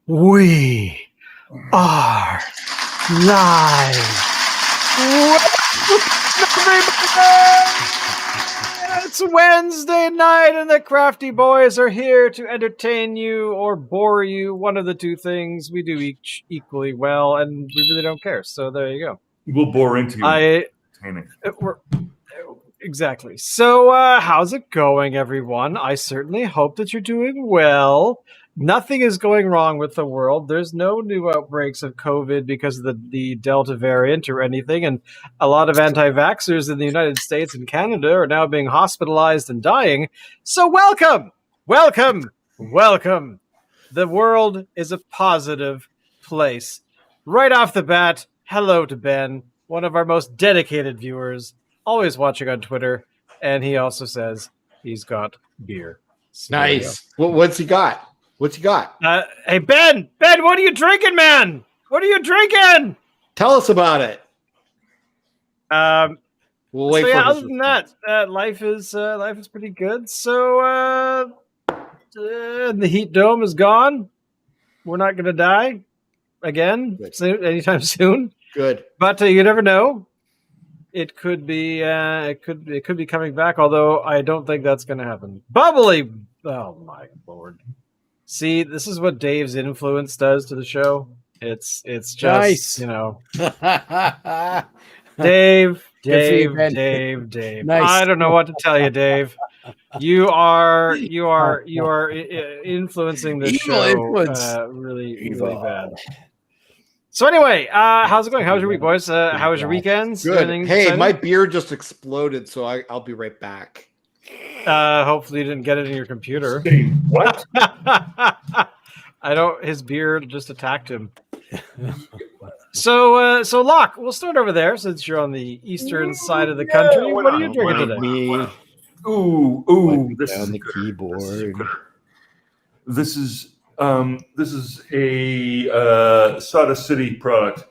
We are live. It's Wednesday night, and the Crafty boys are here to entertain you or bore you. One of the two things. We do each equally well, and we really don't care. So there you go. We'll bore into you. Exactly. So, how's it going, everyone? I certainly hope that you're doing well. Nothing is going wrong with the world. There's no new outbreaks of COVID because of the Delta variant or anything. And a lot of anti-vaxxers in the United States and Canada are now being hospitalized and dying. So welcome, welcome, welcome. The world is a positive place. Right off the bat, hello to Ben, one of our most dedicated viewers, always watching on Twitter. And he also says he's got beer. So nice. What's he got? What's he got? Hey, Ben, what are you drinking, man? What are you drinking? Tell us about it. We'll wait for other than that, life is pretty good. So the heat dome is gone. We're not going to die again anytime soon. Good. But you never know. It could be it could be coming back, although I don't think that's going to happen. Bubbly. Oh my lord. See, this is what Dave's influence does to the show. It's just nice. Dave. Nice. I don't know what to tell you, Dave. You are influencing the show really bad. So anyway, how's it going? How's your week, boys? How was your weekends? Good. Hey, exciting? My beer just exploded, so I'll be right back. Hopefully you didn't get it in your computer. What? His beer just attacked him. So Locke, we'll start over there since you're on the eastern side of the country. What are you drinking today? Ooh, this is on the keyboard. This is a Soda City product.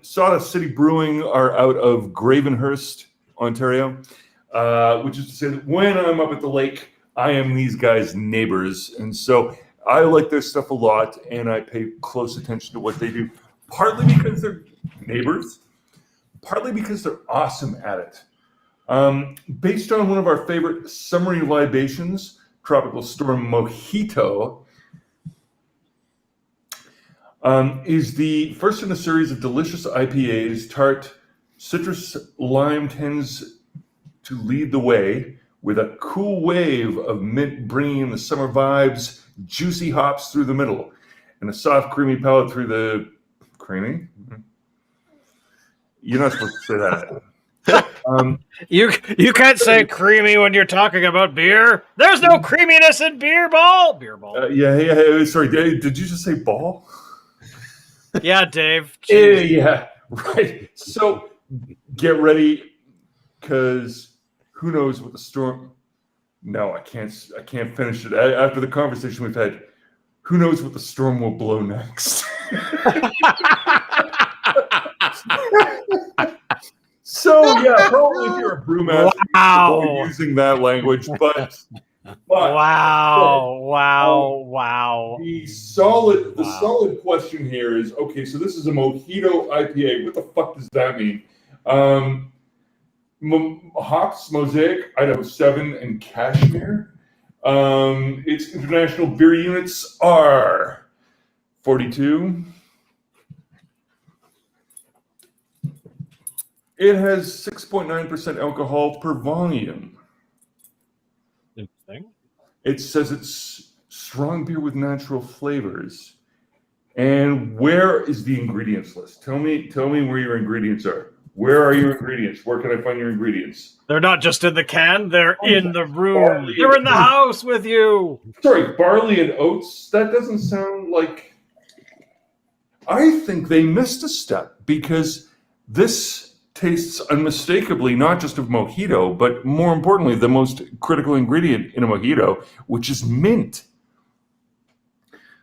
Soda City Brewing are out of Gravenhurst, Ontario, which is to say that when I'm up at the lake, I am these guys' neighbors. And so I like their stuff a lot, and I pay close attention to what they do, partly because they're neighbors, partly because they're awesome at it. Based on one of our favorite summery libations, Tropical Storm Mojito, is the first in a series of delicious IPAs. Tart citrus lime tends to lead the way with a cool wave of mint bringing in the summer vibes, juicy hops through the middle, and a soft creamy palate through the creamy. You're not supposed to say that. You can't say creamy when you're talking about beer. There's no creaminess in beer ball. Yeah. Sorry, did you just say ball? Yeah, Dave. Yeah, right. So get ready, because who knows what the storm... No, I can't finish it. After the conversation we've had, who knows what the storm will blow next? So, yeah, probably if you're a brewmaster, you're using that language, but wow. The solid question here is, okay, so this is a Mojito IPA. What the fuck does that mean? Hops, Mosaic, Idaho 7, and Cashmere. Its international beer units are 42. It has 6.9% alcohol per volume. Interesting. It says it's strong beer with natural flavors. And where is the ingredients list? Tell me where your ingredients are. Where are your ingredients? Where can I find your ingredients? They're not just in the can, they're in the room. They're in the house with you. Sorry, barley and oats? That doesn't sound like... I think they missed a step, because this tastes unmistakably not just of mojito, but more importantly, the most critical ingredient in a mojito, which is mint.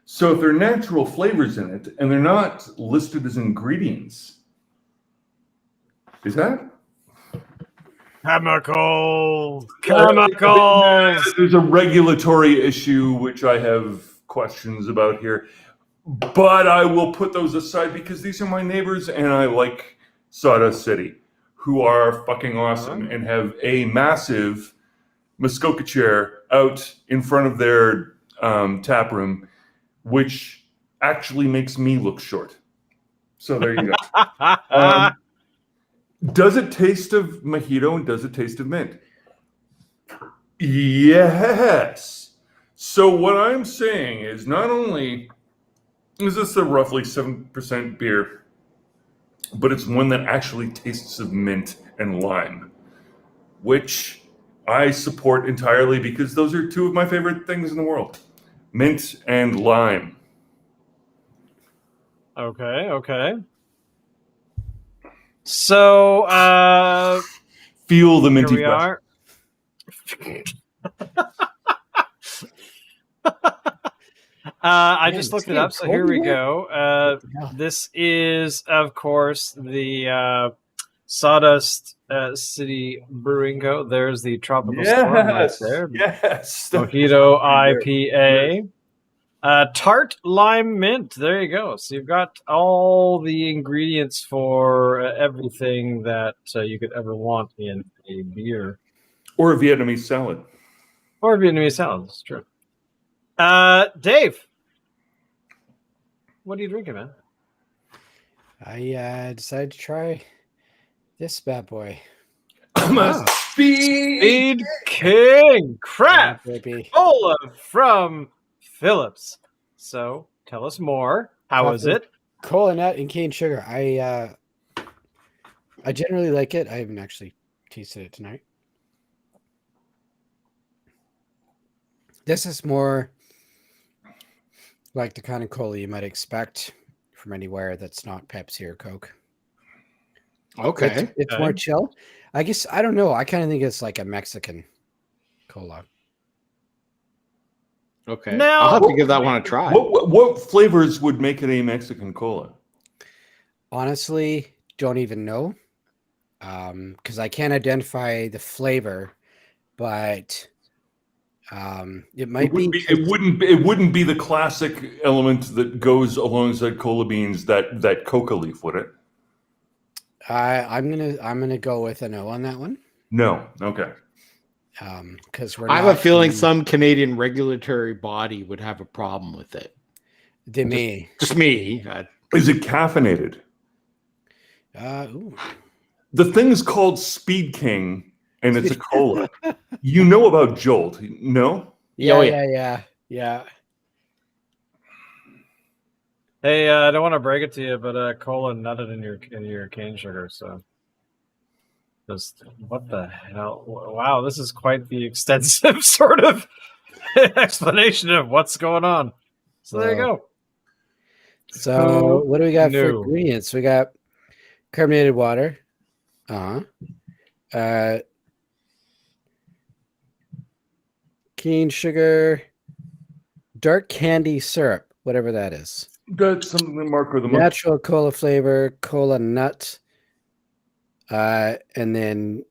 So if there are natural flavors in it, and they're not listed as ingredients, is that? Chemicals. There's a regulatory issue which I have questions about here. But I will put those aside because these are my neighbors and I like Sawdust City, who are fucking awesome and have a massive Muskoka chair out in front of their tap room, which actually makes me look short. So there you go. Does it taste of mojito and does it taste of mint? Yes. So what I'm saying is not only is this a roughly 7% beer, but it's one that actually tastes of mint and lime, which I support entirely because those are two of my favorite things in the world. Mint and lime. Okay. So, Feel the here minty we pressure. are. I Man, just it's looked it getting up, so cold here we in here. go. This is, of course, the Sawdust City Brewing Co. There's the Tropical Storm right there. Yes. Mojito IPA. Tart lime mint. There you go. So you've got all the ingredients for everything that you could ever want in a beer. Or a Vietnamese salad. Or a Vietnamese salad. That's true. Dave, what are you drinking, man? I decided to try this bad boy. I'm a Speed King Craft Baby. Cola from Phillips. So tell us more. How is it? Cola nut and cane sugar. I generally like it. I haven't actually tasted it tonight. This is more like the kind of cola you might expect from anywhere that's not Pepsi or Coke. Okay. It's more chill. I guess, I don't know. I kind of think it's like a Mexican cola. Okay. Now- I'll have to give that one a try. What flavors would make it a Mexican cola? Honestly, don't even know. Because I can't identify the flavor, but it might be. It wouldn't be the classic element that goes alongside cola beans, that coca leaf, would it? I'm gonna go with a no on that one. No. Okay. Because we're. I have not a feeling in- some Canadian regulatory body would have a problem with it. They may. Just me. Is it caffeinated? Ooh. The thing's called Speed King, and it's a cola. You know about Jolt, no? Yeah. Hey, I don't want to break it to you, but cola nutted in your cane sugar. So, just what the hell? Wow, this is quite the extensive sort of explanation of what's going on. So there you go. So what do we got for No. ingredients? We got carbonated water. Cane sugar, dark candy syrup, whatever that is. That's something that marker the month. Natural cola flavor, cola nut, and then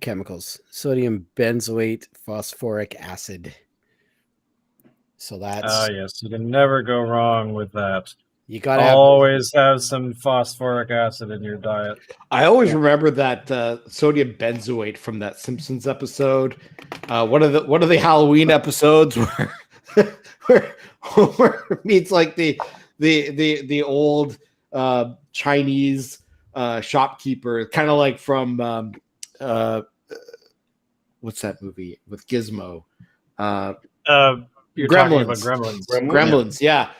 chemicals, sodium benzoate, phosphoric acid. So that's Yes, you can never go wrong with that. you gotta have Always have some phosphoric acid in your diet. I always remember that sodium benzoate from that Simpsons episode. One of the Halloween episodes where Homer meets like the old Chinese shopkeeper, kind of like from what's that movie with Gizmo? You're talking about Gremlins. Gremlins. Gremlins, yeah.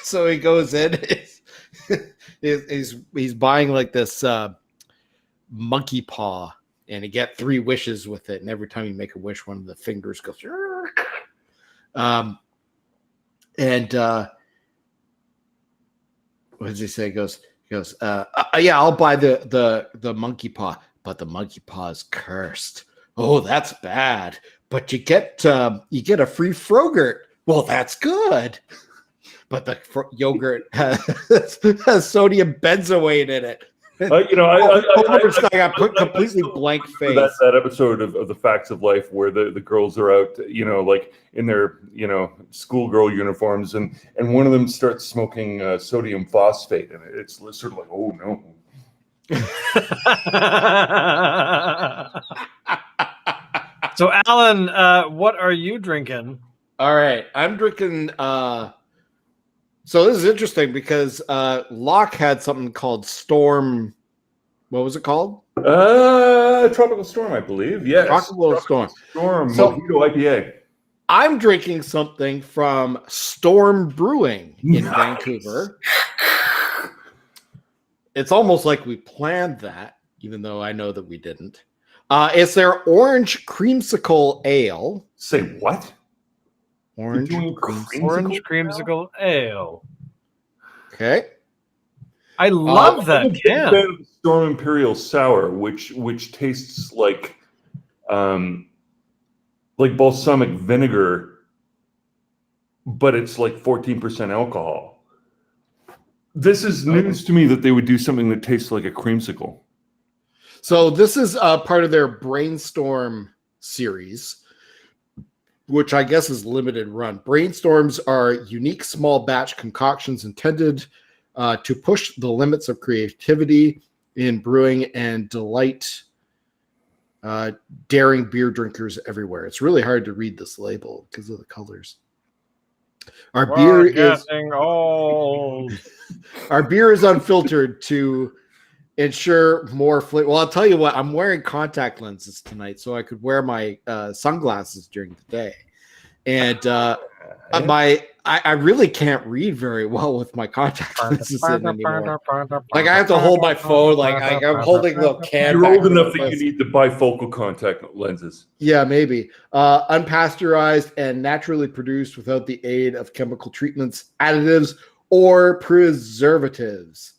So he goes in. He's buying like this monkey paw, and he get 3 wishes with it. And every time you make a wish, one of the fingers goes. What does he say? He goes. Yeah, I'll buy the monkey paw, but the monkey paw is cursed. Oh, that's bad. But you get a free Frogurt. Well, that's good. But the yogurt has sodium benzoate in it. You know, I got put completely blank face. That episode of The Facts of Life where the girls are out, you know, like in their, you know, schoolgirl uniforms, and one of them starts smoking sodium phosphate, and it's sort of like, oh no. So, Alan, what are you drinking? All right, I'm drinking. So this is interesting because Locke had something called Storm. What was it called? Tropical Storm, I believe. Yes. Tropical Storm. So, Mojito IPA. I'm drinking something from Storm Brewing in Vancouver. It's almost like we planned that, even though I know that we didn't. It's their Orange Creamsicle Ale. Say what? Orange Creamsicle Ale. Okay. I love that can. Storm Imperial Sour, which tastes like balsamic vinegar, but it's like 14% alcohol. This is news to me that they would do something that tastes like a creamsicle. So this is part of their Brainstorm series, which I guess is limited run. Brainstorms are unique small batch concoctions intended to push the limits of creativity in brewing and delight daring beer drinkers everywhere. It's really hard to read this label because of the colors. Our beer is unfiltered to ensure more flavor. Well, I'll tell you what, I'm wearing contact lenses tonight, so I could wear my sunglasses during the day. And I really can't read very well with my contact lenses in anymore. Like I have to hold my phone, like I'm holding the can. You're old enough that you need the bifocal contact lenses. Yeah, maybe. Unpasteurized and naturally produced without the aid of chemical treatments, additives, or preservatives.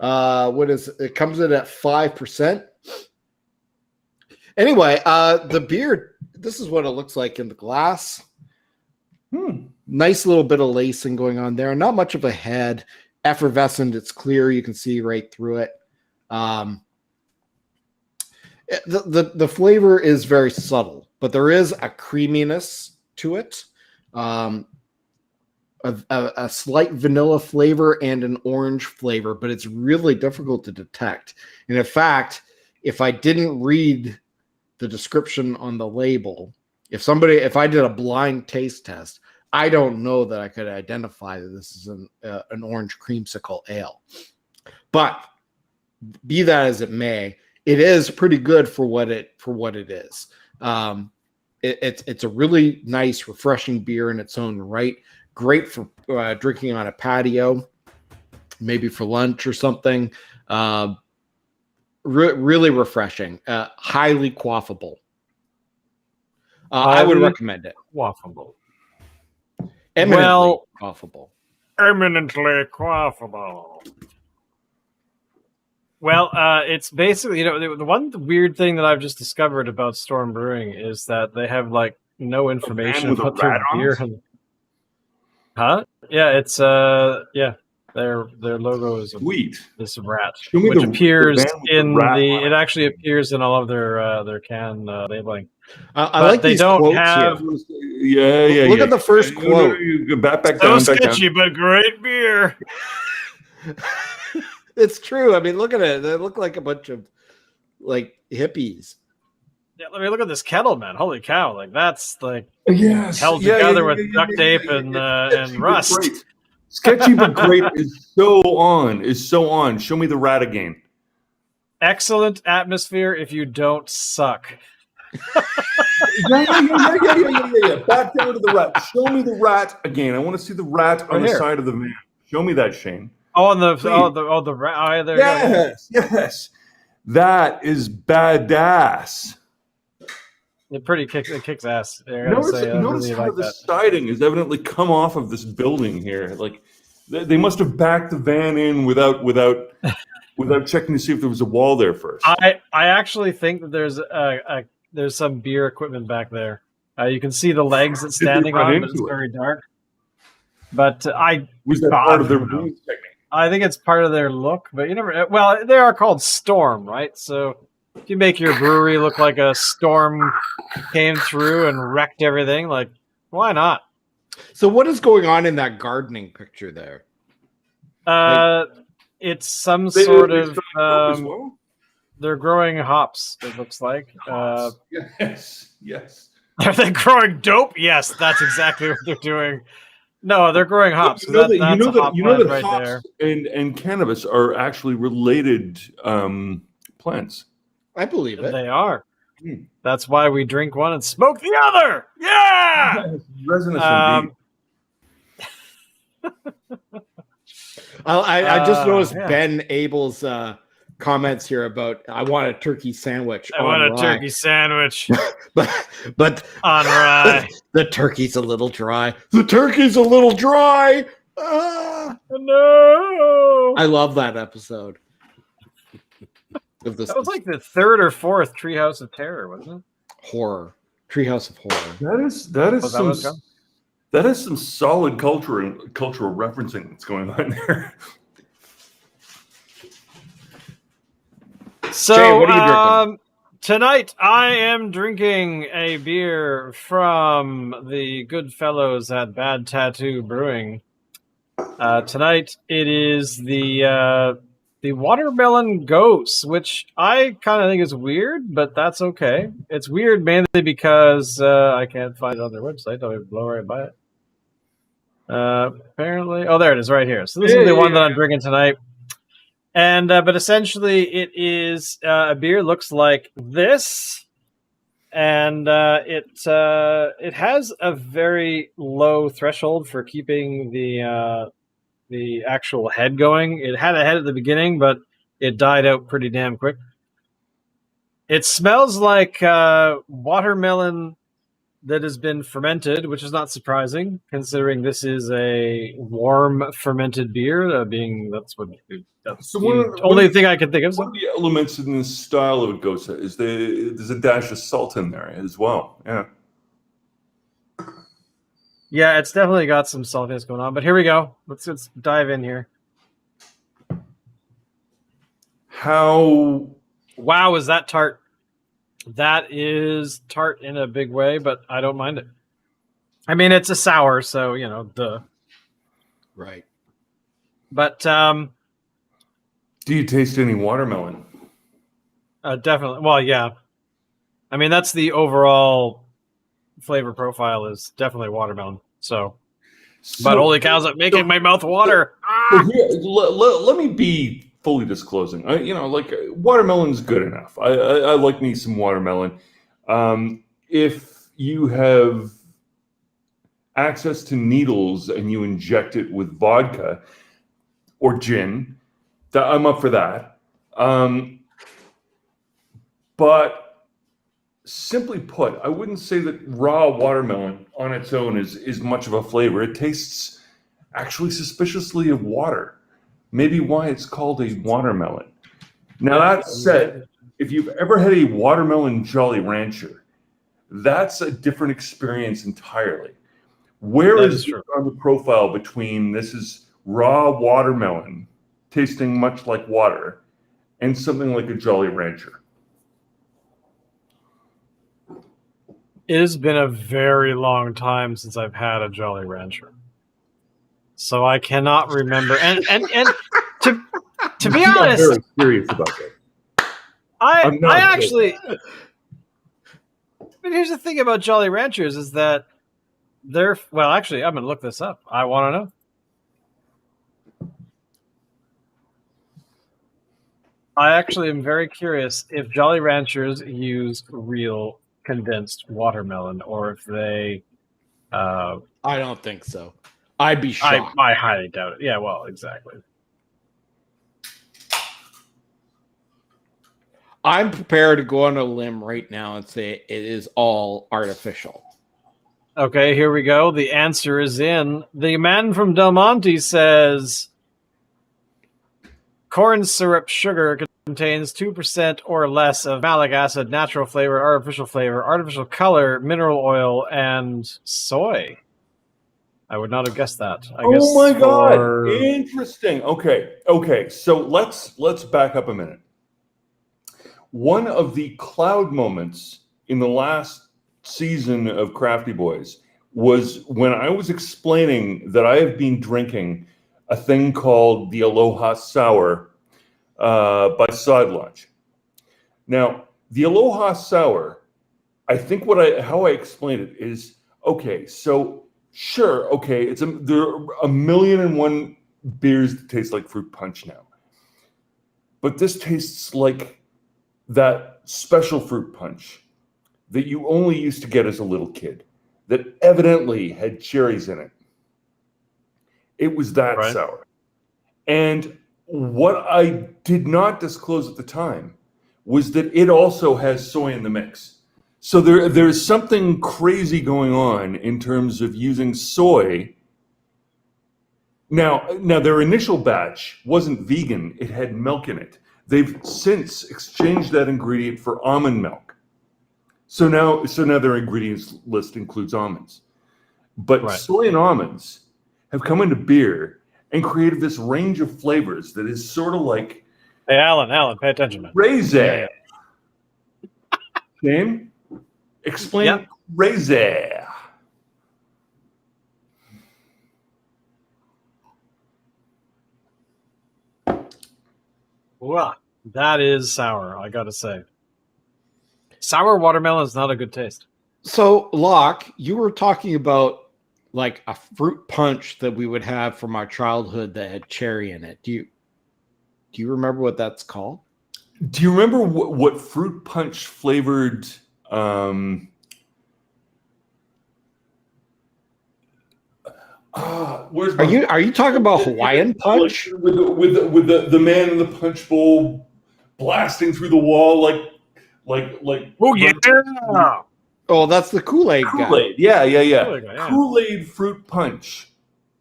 It comes in at 5%. Anyway, the beer, this is what it looks like in the glass. Nice little bit of lacing going on there. Not much of a head. Effervescent. It's clear. You can see right through it. The flavor is very subtle, but there is a creaminess to it. A slight vanilla flavor and an orange flavor, but it's really difficult to detect. And in fact, if I didn't read the description on the label, if I did a blind taste test, I don't know that I could identify that this is an orange creamsicle ale. But be that as it may, it is pretty good for what it is. It's a really nice, refreshing beer in its own right. Great for drinking on a patio, maybe for lunch or something. Really refreshing. Highly quaffable. I would recommend it. Quaffable. Eminently quaffable. Eminently quaffable. Well, it's basically, the one weird thing that I've just discovered about Storm Brewing is that they have like no information about their beer. Huh? Yeah, it's their logo is this rat, which appears in it actually appears in all of their can labeling. I like they these don't quotes have. Here. Look at the first quote. Back So down, sketchy, but great beer. It's true. I mean, look at it. They look like a bunch of like hippies. Yeah, let me look at this kettle, man. Holy cow! Like that's like held together with duct tape and rust. Great. Sketchy but great is so on. Show me the rat again. Excellent atmosphere if you don't suck. Yeah. Back down to the rat. Show me the rat again. I want to see the rat on the side of the van. Show me that, Shane. Oh, on the rat. There yes. That is badass. It kicks ass. Notice how the siding has evidently come off of this building here. Like they must have backed the van in without checking to see if there was a wall there first. I actually think that there's some beer equipment back there. You can see the legs that's standing on, but it's very dark. But was that part of their brewing technique? I think it's part of their look, but you never. Well, they are called Storm, right? So if you make your brewery look like a storm came through and wrecked everything, like why not? So what is going on in that gardening picture there? It's some They- sort they of. start dope as well? They're growing hops. It looks like. Yes, yes. Are they growing dope? Yes, that's exactly what they're doing. No, they're growing hops. You know That's a hop plant right hops there. and cannabis are actually related plants. I believe it. They are. Hmm. That's why we drink one and smoke the other. Yeah. Resinous Um, indeed. I just noticed yeah. Ben Abel's comments here about I want a turkey sandwich. I want a turkey sandwich but on rye. the turkey's a little dry. The turkey's a little dry. Ah! No. I love that episode. Of this That was like the third or fourth Treehouse of Terror, wasn't it? horror. Treehouse of Horror. That is Was that what it's called? that is some solid cultural referencing that's going on there. So, Jay, what are you drinking? Tonight I am drinking a beer from the good fellows at Bad Tattoo Brewing. Tonight it is the Watermelon Ghost, which I kind of think is weird, but that's okay. It's weird mainly because I can't find it on their website. I'll blow right by it. Apparently, oh, there it is, right here. So this is the one that I'm drinking tonight. And but essentially, it is a beer looks like this, and it has a very low threshold for keeping the actual head going. It had a head at the beginning, but it died out pretty damn quick. It smells like watermelon that has been fermented, which is not surprising considering this is a warm fermented beer. That's So the only thing I can think of. One of the elements in this style of a gosa is there's a dash of salt in there as well. Yeah. Yeah, it's definitely got some saltiness going on. But here we go. Let's dive in here. How Wow, is that tart? That is tart in a big way, but I don't mind it. I mean, it's a sour, so duh. Right. But do you taste any watermelon? definitely. Well, yeah. I mean, that's the overall flavor profile is definitely watermelon. So, but holy cows, it's making my mouth water. So here, let me be fully disclosing. Watermelon's good enough. I like me some watermelon. If you have access to needles and you inject it with vodka or gin, I'm up for that. But simply put, I wouldn't say that raw watermelon on its own is much of a flavor. It tastes actually suspiciously of water. Maybe why it's called a watermelon. Now that said, if you've ever had a watermelon Jolly Rancher, that's a different experience entirely. Where That is is true. on the profile between this is raw watermelon tasting much like water and something like a Jolly Rancher? It has been a very long time since I've had a Jolly Rancher. So I cannot remember. And to be I'm honest, very serious about that. I'm not I actually. But here's the thing about Jolly Ranchers is that well, actually, I'm going to look this up. I want to know. I actually am very curious if Jolly Ranchers use real condensed watermelon or if they. I don't think so. I'd be shocked. I highly doubt it. Yeah, well, exactly. I'm prepared to go on a limb right now and say it is all artificial. Okay, here we go. The answer is in. The man from Del Monte says corn syrup sugar contains 2% or less of malic acid, natural flavor, artificial color, mineral oil, and soy. I would not have guessed that. I Oh guess my god! for- Interesting. Okay. So let's back up a minute. One of the cloud moments in the last season of Crafty Boys was when I was explaining that I have been drinking a thing called the Aloha Sour by Side Launch. Now, the Aloha Sour, I think how I explained it is, okay, so sure, okay, there are 1,000,001 beers that taste like fruit punch now. But this tastes like that special fruit punch that you only used to get as a little kid that evidently had cherries in it. It was that Right. sour. And what I did not disclose at the time was that it also has soy in the mix. So there's something crazy going on in terms of using soy. Now their initial batch wasn't vegan, it had milk in it. They've since exchanged that ingredient for almond milk. So now their ingredients list includes almonds. But Right. soy and almonds have come into beer and created this range of flavors that is sort of like Hey, Alan, pay attention, man. raisin. Shane, explain Yep. raisin. Wow, that is sour, I gotta say. Sour watermelon is not a good taste. So, Locke, you were talking about like a fruit punch that we would have from our childhood that had cherry in it. Do you remember what that's called? Do you remember what fruit punch flavored? Where's my, Are you talking about Hawaiian punch? with the man in the punch bowl blasting through the wall like Oh yeah. Oh, that's the Kool-Aid guy. Kool-Aid. Yeah. Kool-Aid guy, yeah. Kool-Aid fruit punch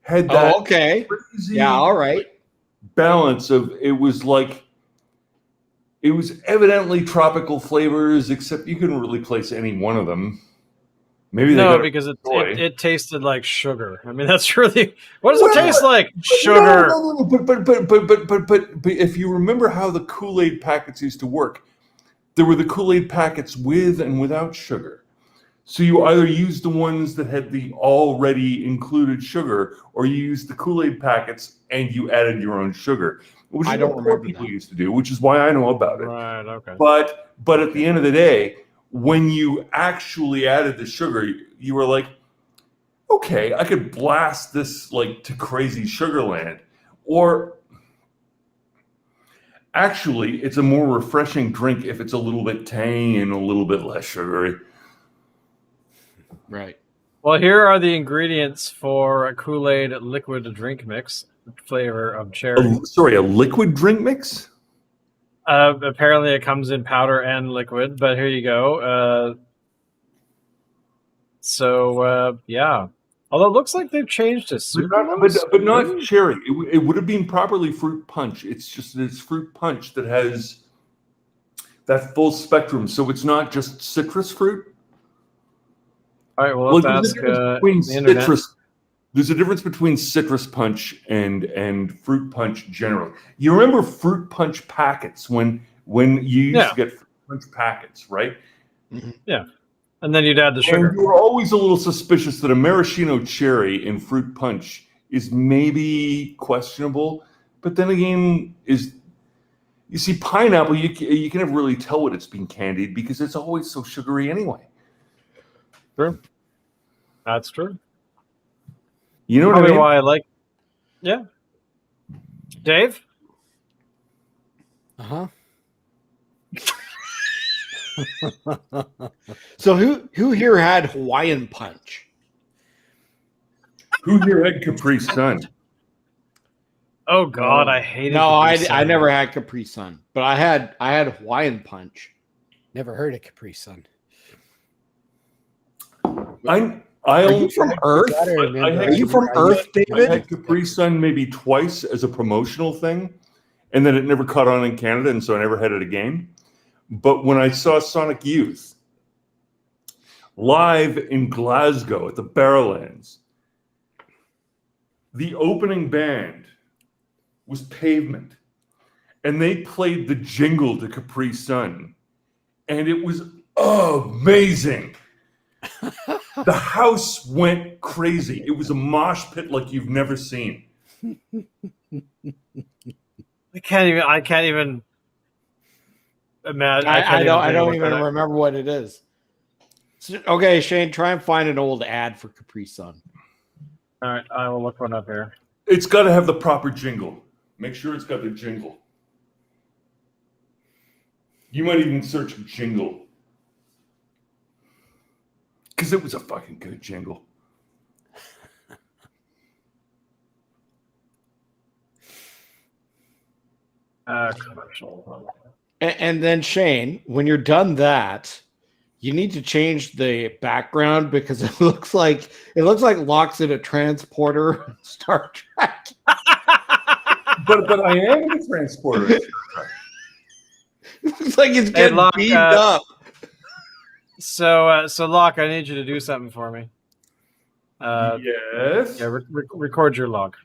had that Oh, okay. crazy Yeah, all right. balance of it was evidently tropical flavors, except you couldn't really place any one of them. Maybe they No, got because soy. it tasted like sugar. I mean, that's really what does Well, it taste like? Sugar. No. But if you remember how the Kool-Aid packets used to work, there were the Kool-Aid packets with and without sugar. So you either used the ones that had the already included sugar, or you used the Kool-Aid packets and you added your own sugar. Which is I don't what remember people that. used to do, which is why I know about it. Right. Okay. But at the end of the day, when you actually added the sugar, you were like, okay, I could blast this like to crazy Sugarland. Or actually, it's a more refreshing drink if it's a little bit tangy and a little bit less sugary. Right. Well, here are the ingredients for a Kool-Aid liquid drink mix flavor of cherry. A liquid drink mix? Apparently, it comes in powder and liquid, but here you go. Yeah. Although it looks like they've changed to But not cherry. It would have been properly fruit punch. It's just that it's fruit punch that has that full spectrum. So it's not just citrus fruit. All right, well, let's ask the internet. There's a difference between citrus punch and fruit punch generally. You remember fruit punch packets when you used to get fruit punch packets, right? Yeah. And then you'd add the sugar. And you were always a little suspicious that a maraschino cherry in fruit punch is maybe questionable. But then again, you see pineapple, you can never really tell what it's been candied because it's always so sugary anyway. True. That's true. You know what Probably I mean? why I like. Yeah. Dave? Uh-huh. So who here had Hawaiian punch? Who here had Capri Sun? Oh God, I hated. No, Capri I Sun. never had Capri Sun, but I had Hawaiian punch. Never heard of Capri Sun. Are you from Earth? Are you from Earth, I David? had Capri Sun maybe twice as a promotional thing, and then it never caught on in Canada, and so I never had it again. But when I saw Sonic Youth live in Glasgow at the Barrowlands, the opening band was Pavement, and they played the jingle to Capri Sun, and it was amazing. The house went crazy. It was a mosh pit like you've never seen. I can't even imagine. I don't think about even that. remember what it is. So, okay, Shane, try and find an old ad for Capri Sun. All right, I will look one up here. It's got to have the proper jingle. Make sure it's got the jingle. You might even search jingle. Because it was a fucking good jingle. Commercial. And then Shane, when you're done that, you need to change the background because it looks like Locke's in a transporter Star Trek. But I am in a transporter. It looks like it's getting Locke, beamed up. So Locke, I need you to do something for me. Yes. Yeah, record your log.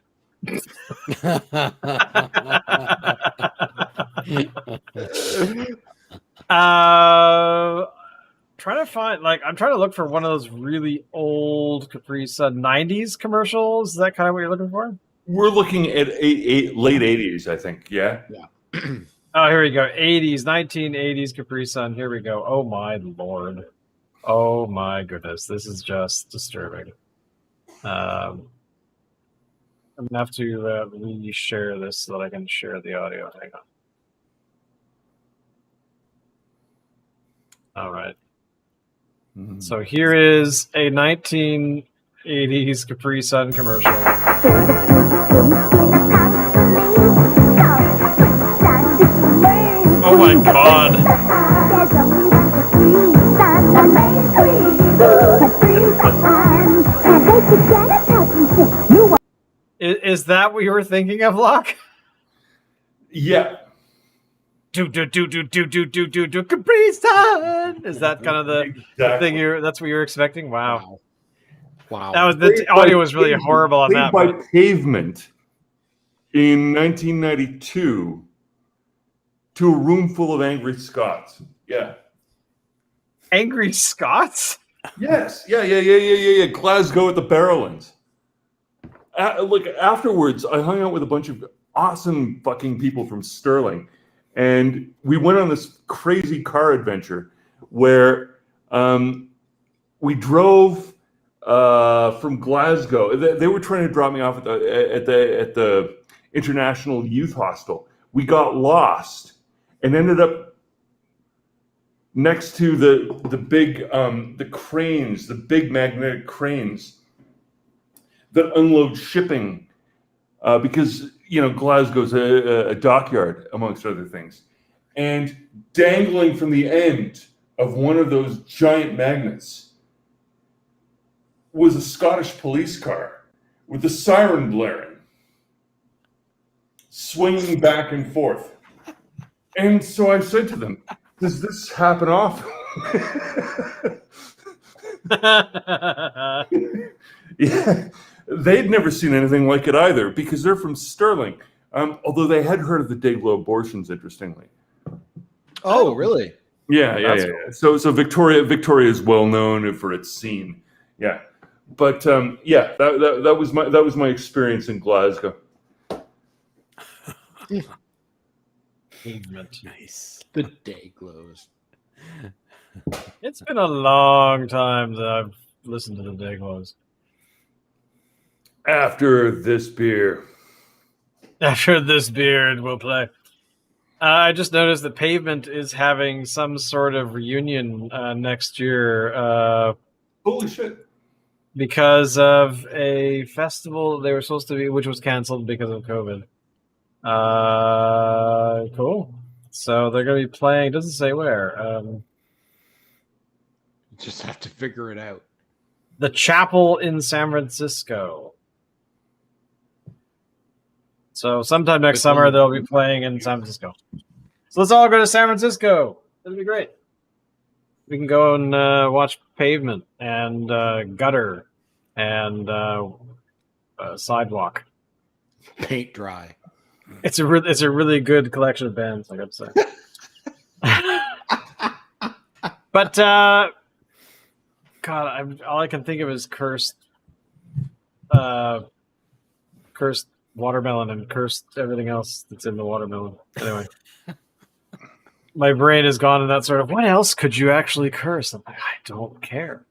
Trying to find, I'm trying to look for one of those really old Capri Sun 90s commercials. Is that kind of what you're looking for? We're looking at late 80s, I think. Yeah. Oh, here we go. 1980s Capri Sun. Here we go. Oh my Lord. Oh my goodness. This is just disturbing. I'm going to have to re-share this so that I can share the audio. Hang on. All right. So here is a 1980s Capri Sun commercial. Oh my God. Is that what you were thinking of, Locke? Yeah. Do Capri Sun. Is that kind of the thing that's what you're expecting? Wow. That was the audio was really horrible on that. By Pavement in 1992 to a room full of angry Scots. Yeah. Angry Scots? Yes. Yeah. Glasgow at the Barrowlands. Look, afterwards, I hung out with a bunch of awesome fucking people from Stirling. And we went on this crazy car adventure where we drove from Glasgow. They were trying to drop me off at the International Youth Hostel. We got lost and ended up next to the big the cranes, the big magnetic cranes that unload shipping because Glasgow's a dockyard, amongst other things. And dangling from the end of one of those giant magnets was a Scottish police car with the siren blaring, swinging back and forth. And so I said to them, does this happen often? Yeah. They'd never seen anything like it either because they're from Stirling. Although they had heard of the Dayglow abortions, interestingly. Oh, really? Yeah. So Victoria is well known for its scene. Yeah, but that was my experience in Glasgow. Pavement. Nice. The Dayglows. It's been a long time that I've listened to the Dayglows. After this beer, we'll play. I just noticed that Pavement is having some sort of reunion next year. Holy shit. Because of a festival they were supposed to be, which was canceled because of COVID. Cool. So they're going to be playing, it doesn't say where. You just have to figure it out. The Chapel in San Francisco. So sometime next summer they'll be playing in San Francisco. So let's all go to San Francisco. It'll be great. We can go and watch Pavement and Gutter and sidewalk. Paint dry. It's a really good collection of bands, I got to say. But God, all I can think of is cursed watermelon and cursed everything else that's in the watermelon. Anyway, my brain has gone in that sort of, what else could you actually curse? I'm like, I don't care.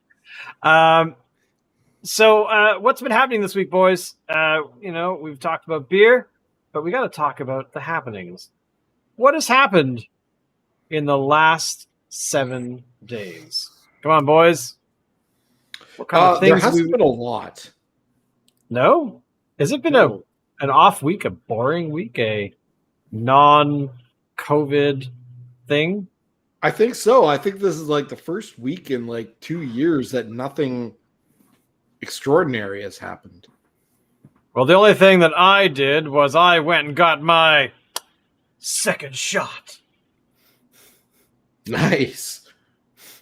So what's been happening this week, boys? We've talked about beer, but we got to talk about the happenings. What has happened in the last 7 days? Come on, boys. What kind of things? There hasn't been a lot. No? Has it been an off week, a boring week, a non-COVID thing? I think so. I think this is like the first week in like 2 years that nothing extraordinary has happened. Well, the only thing that I did was I went and got my second shot. Nice.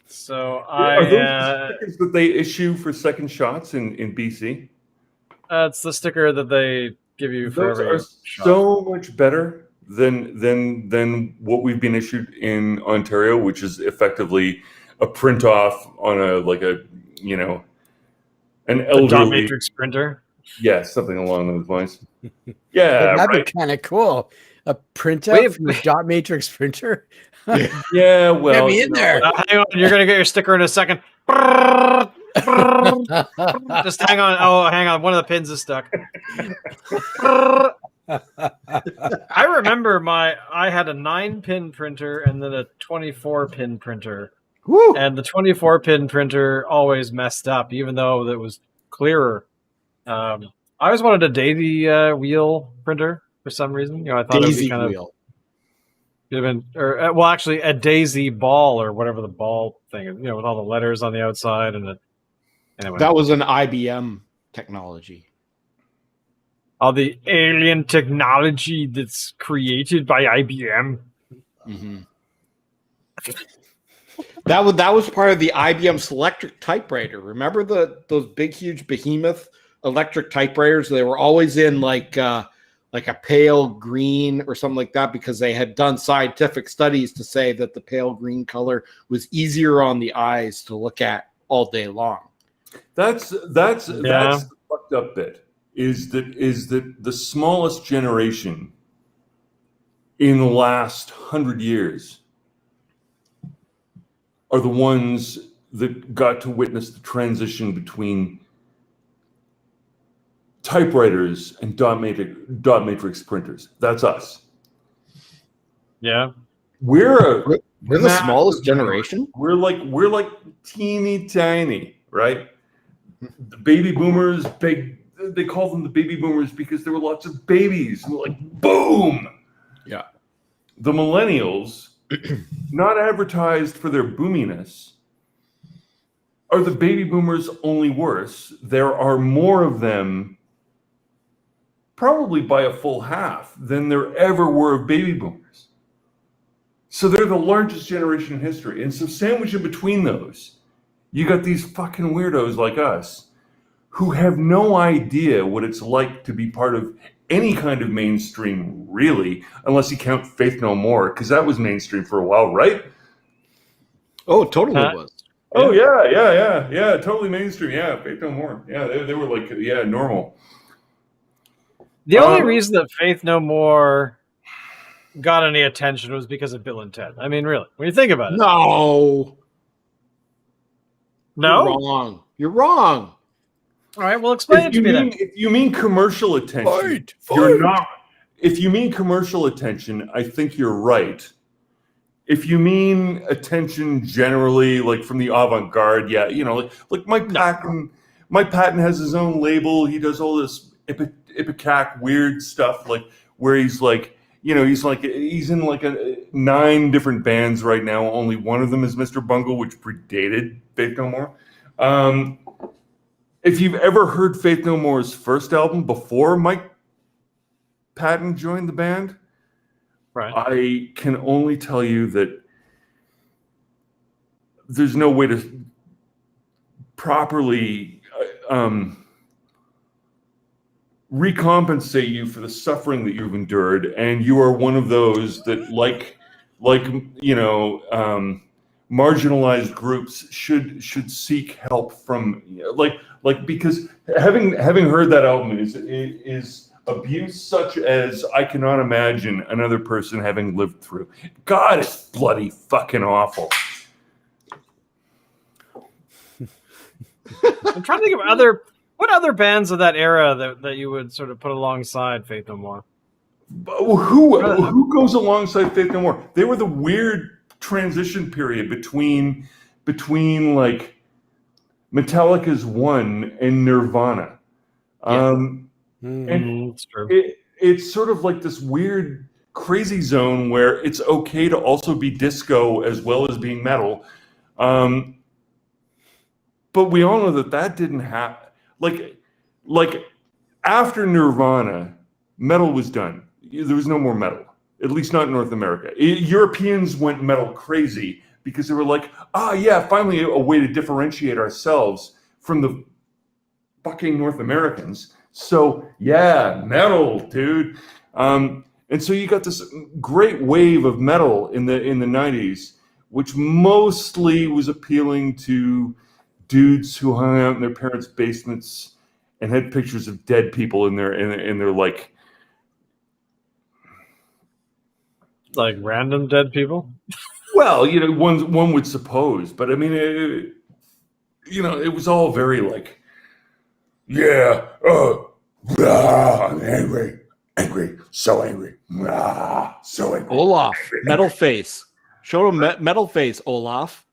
So Are those the stickers that they issue for second shots in BC? It's the sticker that they give you for Those every are shot. so much better than what we've been issued in Ontario, which is effectively a print off on an elderly dot matrix printer. Yeah, something along those lines. Yeah, that'd right. be kind of cool. A printout from a dot matrix printer. Yeah, well, Get me in there. Hang on, you're gonna get your sticker in a second. Just hang on. Oh, hang on. One of the pins is stuck. I remember I had a 9-pin printer and then a 24-pin printer. Woo! And the 24-pin printer always messed up, even though it was clearer. I always wanted a daisy wheel printer for some reason. I thought Daisy it would be wheel. Could have been, or actually, a daisy ball or whatever the ball thing is. With all the letters on the outside and it. Anyway, That was an IBM technology. all the alien technology that's created by IBM. Mm-hmm. That was part of the IBM Selectric typewriter. Remember those big, huge behemoth electric typewriters? They were always in like a pale green or something like that because they had done scientific studies to say that the pale green color was easier on the eyes to look at all day long. That's the fucked up bit. Is that the smallest generation in the last 100 years are the ones that got to witness the transition between typewriters and dot matrix printers. That's us. Yeah, We're the smallest generation. We're like teeny tiny, right? The baby boomers, they call them the baby boomers because there were lots of babies. And like, boom. Yeah. The millennials, not advertised for their boominess, are the baby boomers, only worse. There are more of them, probably by a full half, than there ever were of baby boomers. So they're the largest generation in history. And so sandwiched in between those, you got these fucking weirdos like us who have no idea what it's like to be part of any kind of mainstream, really, unless you count Faith No More, because that was mainstream for a while, right? Oh, it totally was. Oh, yeah, totally mainstream. Yeah, Faith No More. Yeah, they were like, normal. the only reason that Faith No More got any attention was because of Bill and Ted. I mean, really, when you think about it. No. You're wrong. All right, well, explain it to me then. If you mean commercial attention, you're not. If you mean commercial attention, I think you're right. If you mean attention generally, like from the avant-garde, yeah, like Mike Patton. Mike Patton has his own label. He does all this ipecac weird stuff, like where he's like, he's in like 9 different bands right now. Only one of them is Mr. Bungle, which predated Faith No More. If you've ever heard Faith No More's first album before Mike Patton joined the band, Right. I can only tell you that there's no way to properly recompensate you for the suffering that you've endured, and you are one of those that, like marginalized groups should seek help from, because having heard that album is abuse such as I cannot imagine another person having lived through. God, it's bloody fucking awful. I'm trying to think of what other bands of that era that you would sort of put alongside Faith No More. Who goes alongside Faith No More? They were the weird transition period between like Metallica's One and Nirvana. And That's true. it's sort of like this weird crazy zone where it's okay to also be disco as well as being metal. But we all know that didn't happen. Like after Nirvana, metal was done. There was no more metal, at least not in North America. Europeans went metal crazy because they were like, finally a way to differentiate ourselves from the fucking North Americans. So yeah, metal, dude. And so you got this great wave of metal in the 90s, which mostly was appealing to dudes who hung out in their parents' basements and had pictures of dead people in their like random dead people. Well, one would suppose, but I mean, it was all very like, I'm angry, so angry, so angry. Olaf, metal face. Show him metal face, Olaf.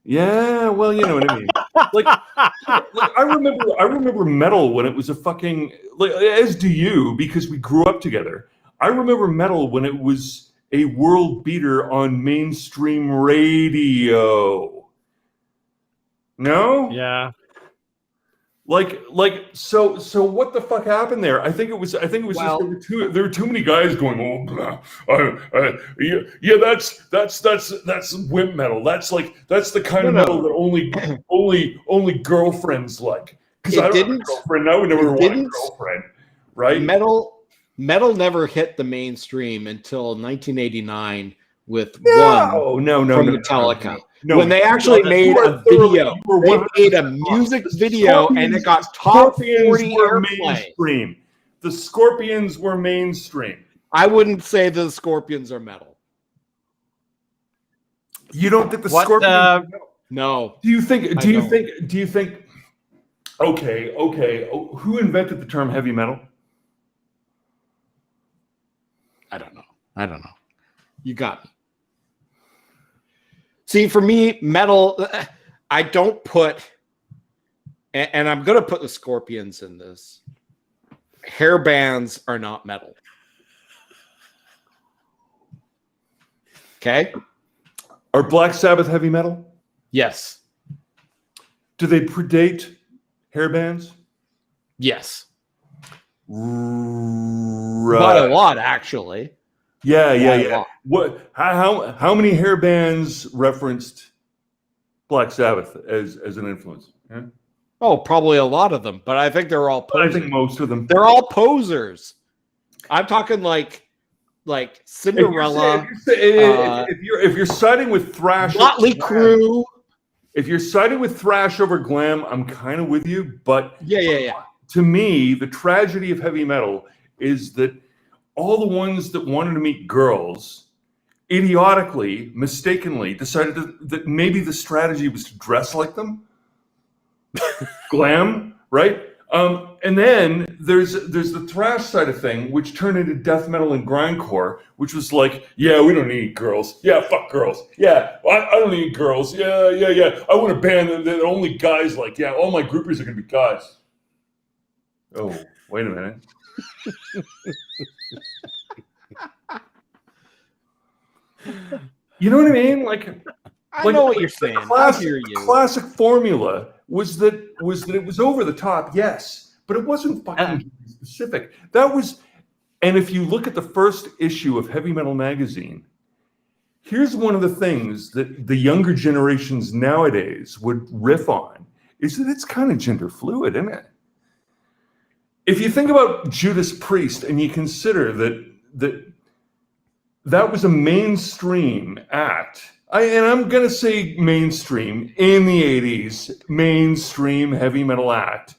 Yeah, well, you know what I mean. Like I remember metal when it was a fucking, as do you, because we grew up together. I remember metal when it was a world beater on mainstream radio. No? Yeah. So what the fuck happened there? I think it was just there were too many guys going, that's wimp metal. That's the kind of metal that only girlfriends like. Because I don't have a girlfriend. I would never want a girlfriend, right? Metal never hit the mainstream until 1989 with from Metallica. When they actually made a video, they made a music video, and it got top 40 airplay. The Scorpions were mainstream. I wouldn't say the Scorpions are metal. You don't think the Scorpions are metal? No. Do you think? Okay. Who invented the term heavy metal? I don't know. You got me. See, for me, metal, I don't put, and I'm going to put the Scorpions in this. Hair bands are not metal. Okay? Are Black Sabbath heavy metal? Yes. Do they predate hair bands? Yes. Right. Not a lot, actually. Yeah. What? How many hair bands referenced Black Sabbath as an influence? Yeah? Oh, probably a lot of them, but I think they're all posers. I think most of them. They're all posers. I'm talking like Cinderella. If you're siding with thrash, Motley Crue. If you're siding with thrash over glam, I'm kind of with you. But yeah. To me, the tragedy of heavy metal is that all the ones that wanted to meet girls idiotically, mistakenly decided that maybe the strategy was to dress like them. Glam, right? And then there's the thrash side of thing, which turned into death metal and grindcore, which was like, yeah, we don't need girls. Yeah, fuck girls. Yeah, I don't need girls. Yeah. I want a band that only guys like. Yeah, all my groupies are going to be guys. Oh, wait a minute. You know what I mean? I know what you're saying. I hear you. Classic formula was that it was over the top, yes, but it wasn't fucking specific. And if you look at the first issue of Heavy Metal Magazine, here's one of the things that the younger generations nowadays would riff on, is that it's kind of gender fluid, isn't it? if you think about Judas Priest and you consider that was a mainstream act, and I'm going to say mainstream in the 80s, mainstream heavy metal act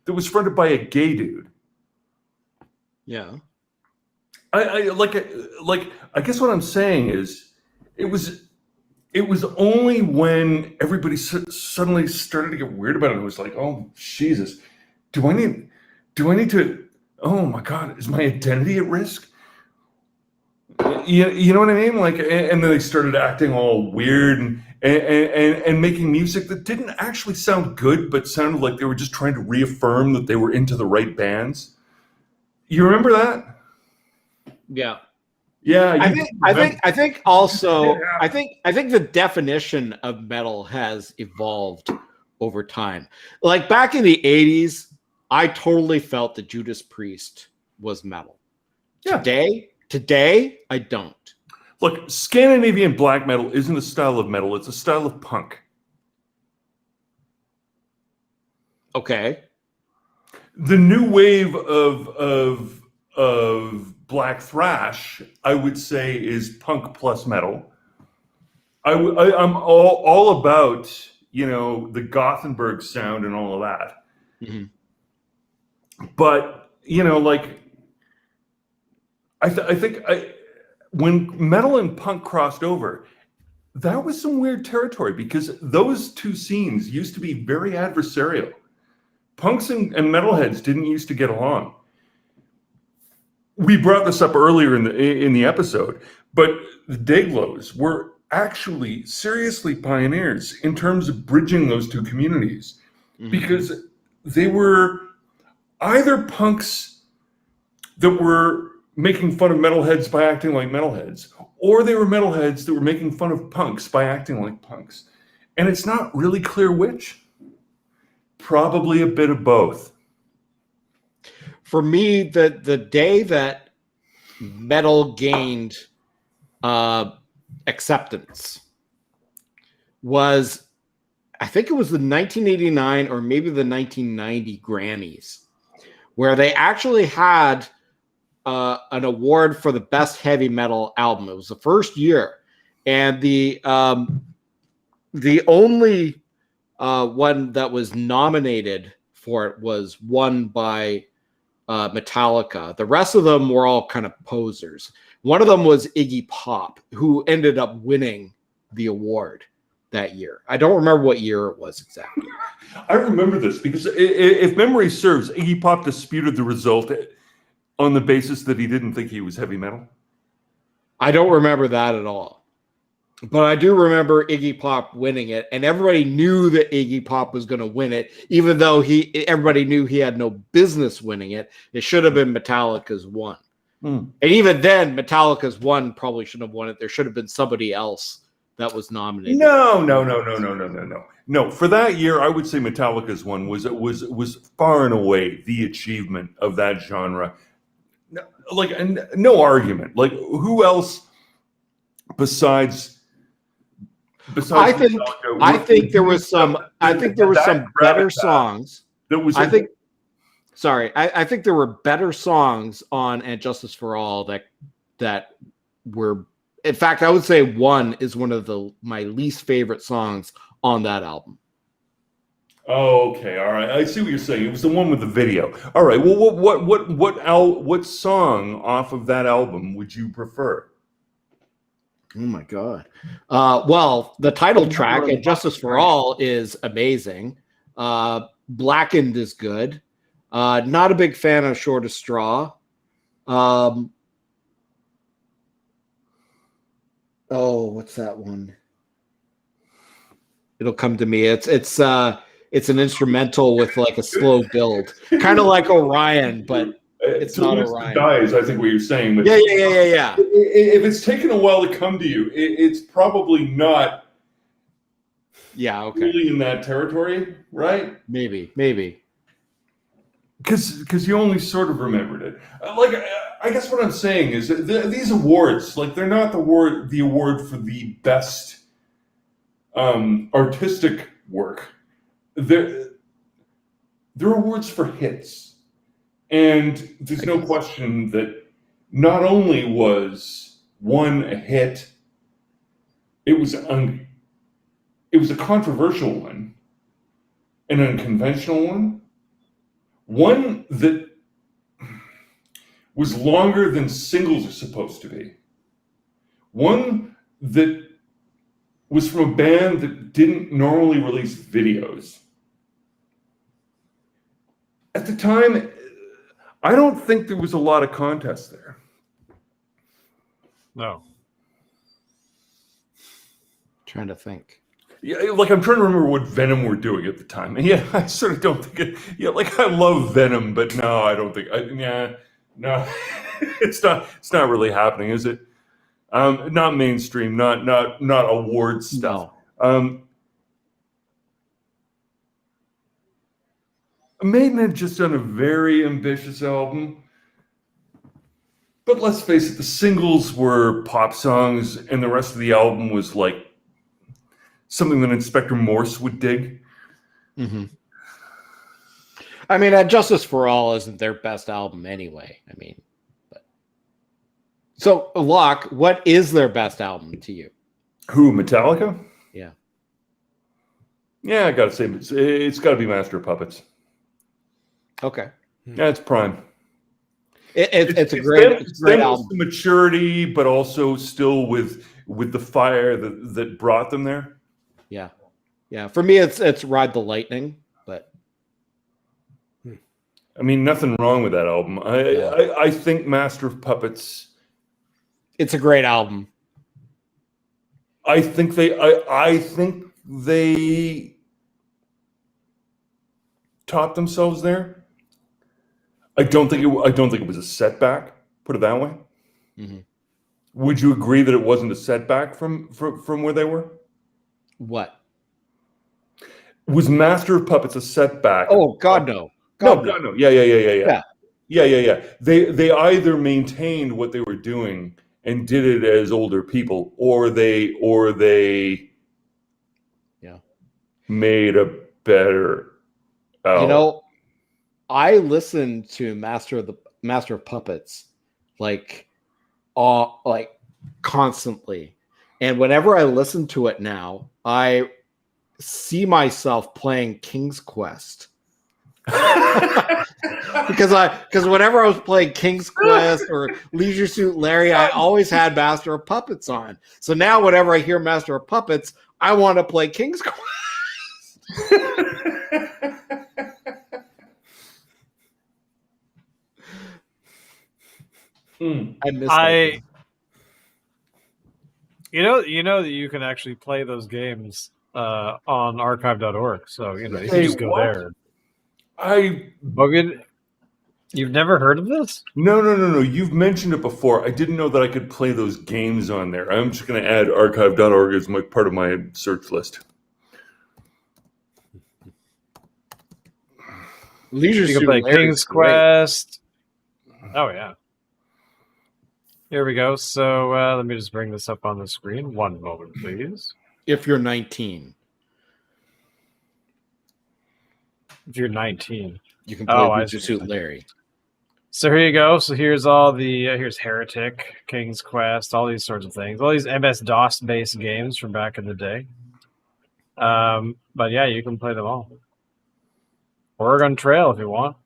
that was fronted by a gay dude. Yeah. I guess what I'm saying is it was only when everybody suddenly started to get weird about it. It was like, oh Jesus, do I need to? Oh my God, is my identity at risk? You know what I mean? Like, and then they started acting all weird and making music that didn't actually sound good, but sounded like they were just trying to reaffirm that they were into the right bands. You remember that? Yeah. Yeah, I think also I think the definition of metal has evolved over time. Like back in the 80s, I totally felt that Judas Priest was metal. Yeah. Today, I don't. Look, Scandinavian black metal isn't a style of metal, it's a style of punk. Okay. The new wave of black thrash, I would say, is punk plus metal. I'm all about, the Gothenburg sound and all of that. Mm-hmm. But, I think when metal and punk crossed over, that was some weird territory because those two scenes used to be very adversarial. Punks and metalheads didn't used to get along. We brought this up earlier in the episode, but the Dayglows were actually seriously pioneers in terms of bridging those two communities, because they were either punks that were making fun of metalheads by acting like metalheads, or they were metalheads that were making fun of punks by acting like punks. And it's not really clear which. Probably a bit of both. For me, the day that metal gained acceptance was, I think it was the 1989 or maybe the 1990 Grammys, where they actually had an award for the best heavy metal album. It was the first year, and the only one that was nominated for it was won by Metallica. The rest of them were all kind of posers. One of them was Iggy Pop, who ended up winning the award that year. I don't remember what year it was exactly. I remember this because if memory serves, Iggy Pop disputed the result on the basis that he didn't think he was heavy metal. I don't remember that at all. But I do remember Iggy Pop winning it, and everybody knew that Iggy Pop was going to win it, even though everybody knew he had no business winning it. It should have been Metallica's one. And even then, Metallica's one probably shouldn't have won it. There should have been somebody else that was nominated. No. No, for that year, I would say Metallica's one was far and away the achievement of that genre. Like, no argument. Like, who else besides I think there was some better songs. I think there were better songs on And Justice for All that were, in fact, I would say one is one of my least favorite songs on that album. Oh, okay, all right. I see what you're saying. It was the one with the video. All right. Well, what song off of that album would you prefer? Oh my God. Well, the title track and Justice for All is amazing. Blackened is good. Not a big fan of Shortest Straw. Oh, what's that one? It'll come to me. It's an instrumental with like a slow build, kind of like Orion, but it's not Orion. Dies, I think what you're saying. But yeah. If it's taken a while to come to you, it's probably not. Yeah, okay. Really in that territory, right? Maybe. Because you only sort of remembered it. Like, I guess what I'm saying is that these awards, like, they're not the award for the best artistic work. They're awards for hits. And there's no question that not only was one a hit, it was a controversial one, an unconventional one that was longer than singles are supposed to be, one that was from a band that didn't normally release videos. At the time, I don't think there was a lot of contest there. No. Trying to think. Yeah, like I'm trying to remember what Venom were doing at the time. And yeah, I sort of don't think it. Yeah, like I love Venom, but no, I don't think. No, it's not really happening, is it? Not mainstream, not awards stuff. No. Maiden had just done a very ambitious album. But let's face it, the singles were pop songs, and the rest of the album was like something that Inspector Morse would dig. Mm-hmm. I mean, Justice for All isn't their best album anyway. I mean, so Locke, what is their best album to you? Who, Metallica? Yeah. Yeah, I gotta say, it's got to be Master of Puppets. Okay. Yeah, it's prime. It's a great album. Maturity, but also still with the fire that brought them there. Yeah, yeah. For me, it's Ride the Lightning, but I mean, nothing wrong with that album. I think Master of Puppets. It's a great album. I think they topped themselves there. I don't think it was a setback. Put it that way. Mm-hmm. Would you agree that it wasn't a setback from where they were? What? Was Master of Puppets a setback? Oh God, no. God, no. Yeah. They either maintained what they were doing and did it as older people, or they made a better album. I listened to Master of Puppets like constantly. And whenever I listen to it now, I see myself playing King's Quest. because whenever I was playing King's Quest or Leisure Suit Larry, I always had Master of Puppets on. So now whenever I hear Master of Puppets, I want to play King's Quest. I miss that. You know that you can actually play those games on archive.org. So you can just go there. Bogan, you've never heard of this? No. You've mentioned it before. I didn't know that I could play those games on there. I'm just going to add archive.org as part of my search list. Leisure you can play King's Quest. Oh yeah. Here we go. So let me just bring this up on the screen. One moment, please. If you're 19. If you're 19. You can play Leisure Suit Larry. So here you go. So here's all the here's Heretic, King's Quest, all these sorts of things. All these MS-DOS based games from back in the day. But yeah, you can play them all. Oregon Trail if you want.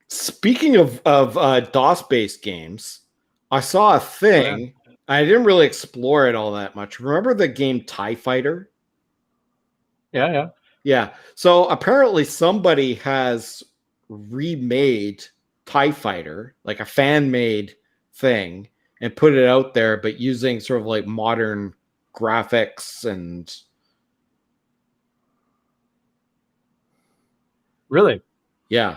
Speaking of DOS based games, I saw a thing. Oh, yeah. I didn't really explore it all that much. Remember the game TIE Fighter? Yeah. So apparently somebody has remade TIE Fighter, like a fan-made thing, and put it out there, but using sort of like modern graphics and... Really? Yeah.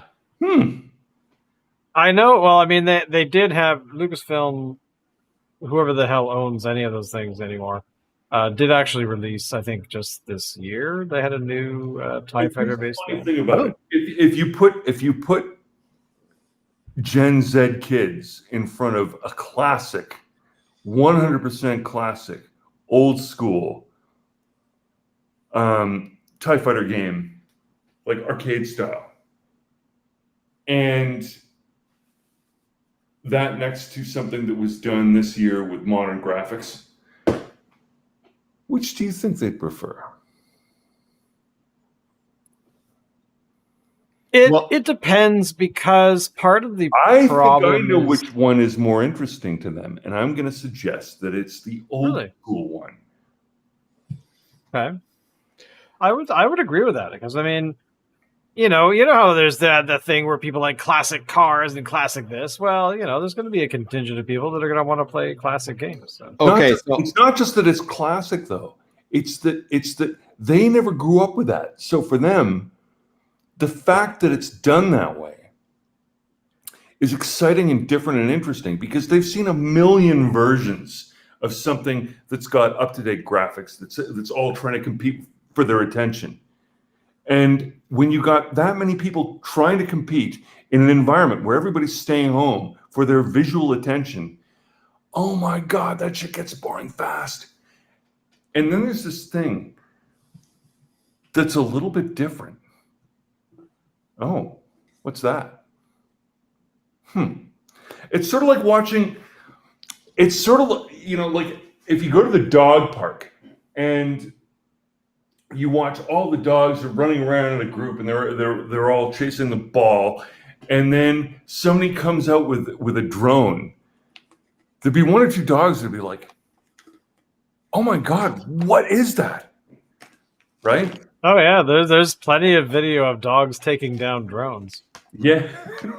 I know. Well, I mean, they did have Lucasfilm, whoever the hell owns any of those things anymore, did actually release, I think, just this year. They had a new TIE Fighter based game. Thing about it, if you put Gen Z kids in front of a classic, 100% classic, old school TIE Fighter game, like arcade style, and that next to something that was done this year with modern graphics, which do you think they'd prefer? It depends, because part of the I problem think I know is, which one is more interesting to them, and I'm going to suggest that it's the old Really? school one. okay. I would agree with that, because I mean, you know how there's that thing where people like classic cars and classic this. Well, there's going to be a contingent of people that are going to want to play classic games. So. Okay, so It's not just that it's classic, though. It's that they never grew up with that. So for them, the fact that it's done that way is exciting and different and interesting, because they've seen a million versions of something that's got up-to-date graphics, that's all trying to compete for their attention. And when you got that many people trying to compete in an environment where everybody's staying home for their visual attention, oh my God, that shit gets boring fast. And then there's this thing that's a little bit different. Oh, what's that? It's sort of like watching, it's sort of, like if you go to the dog park and you watch all the dogs are running around in a group and they're all chasing the ball, and then somebody comes out with a drone. There'd be one or two dogs that'd be like, "Oh my God, what is that?" Right? Oh yeah, there's plenty of video of dogs taking down drones. Yeah,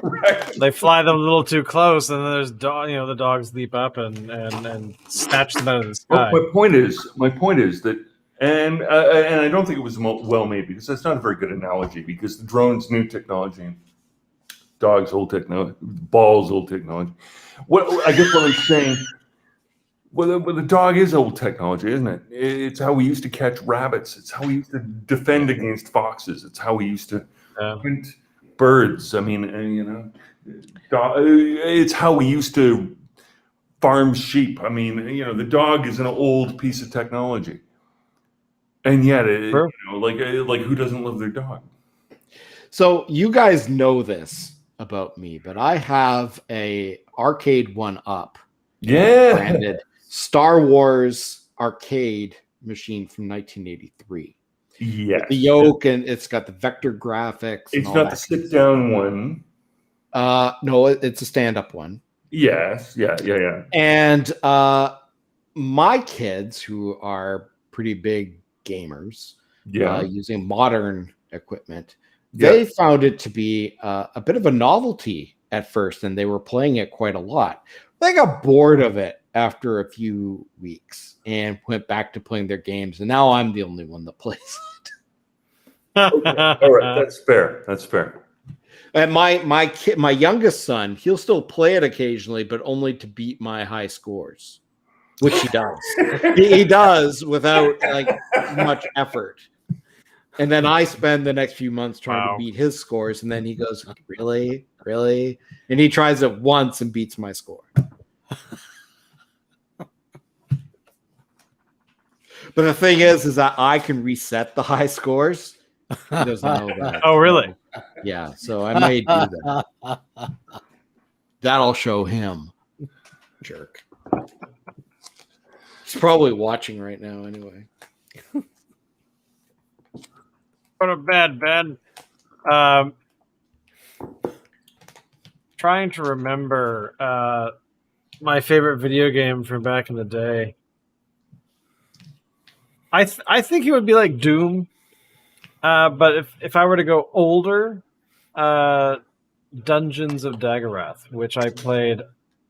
right. They fly them a little too close, and then there's the dogs leap up and snatch them out of the sky. My point is that, and I don't think it was well made, because that's not a very good analogy, because the drone's new technology, and dogs old technology, balls old technology. What I'm saying, well, the dog is old technology, isn't it? It's how we used to catch rabbits. It's how we used to defend against foxes. It's how we used to hunt birds. I mean, it's how we used to farm sheep. I mean, the dog is an old piece of technology, and yet, like who doesn't love their dog? So you guys know this about me, but I have a arcade 1-up, branded Star Wars arcade machine from 1983. Yes. The yoke, and it's got the vector graphics. It's not the sit-down one. No, it's a stand-up one. Yes. Yeah. And my kids, who are pretty big gamers, using modern equipment, they found it to be a bit of a novelty at first, and they were playing it quite a lot. They got bored of it after a few weeks and went back to playing their games, and now I'm the only one that plays it. Okay. All right, that's fair. And my youngest son, he'll still play it occasionally, but only to beat my high scores, which he does. he does without like much effort. And then I spend the next few months trying to beat his scores, and then he goes, "Really? Really?" And he tries it once and beats my score. But the thing is that I can reset the high scores. He doesn't know that. Oh, really? So, yeah. So I may do that. That'll show him. Jerk. He's probably watching right now anyway. Go to bed, Ben. Trying to remember my favorite video game from back in the day. I think it would be like Doom, but if I were to go older, Dungeons of Daggerath, which I played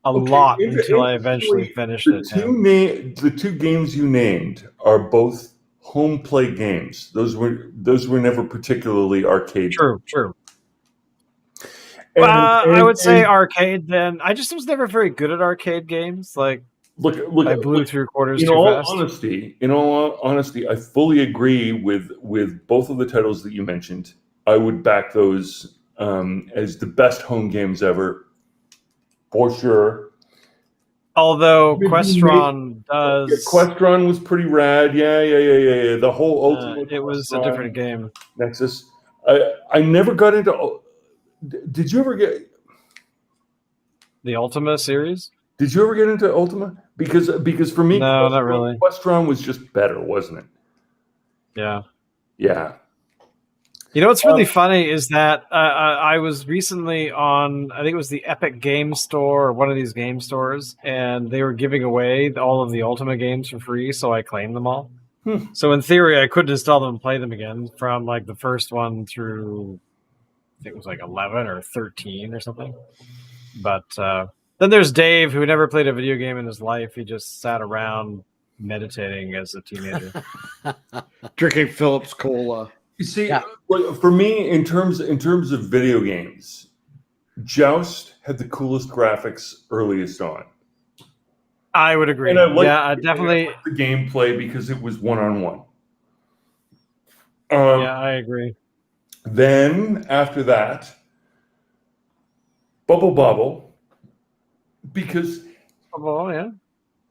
a lot until I eventually finished it. The two games you named are both home play games. Those were never particularly arcade. True. I would say arcade. Then I just was never very good at arcade games. Like, I blew through quarters too fast. In all honesty, I fully agree with both of the titles that you mentioned. I would back those as the best home games ever, for sure. Although Questron Questron was pretty rad. Yeah. The whole Ultimate. It was a different game. Nexus. I never got into. Did you ever get? The Ultima series? Did you ever get into Ultima? Because for me, No, not really. Questron was just better, wasn't it? Yeah. Yeah. You know what's really funny is that I was recently on, I think it was the Epic Game Store or one of these game stores, and they were giving away all of the Ultima games for free, so I claimed them all. So in theory, I could install them and play them again from like the first one through, I think it was like 11 or 13 or something. But then there's Dave, who never played a video game in his life. He just sat around meditating as a teenager. Drinking Phillips Cola. You see, for me, in terms of video games, Joust had the coolest graphics earliest on. I would agree. And I definitely. the gameplay because it was one-on-one. Yeah, I agree. Then after that, Bubble, because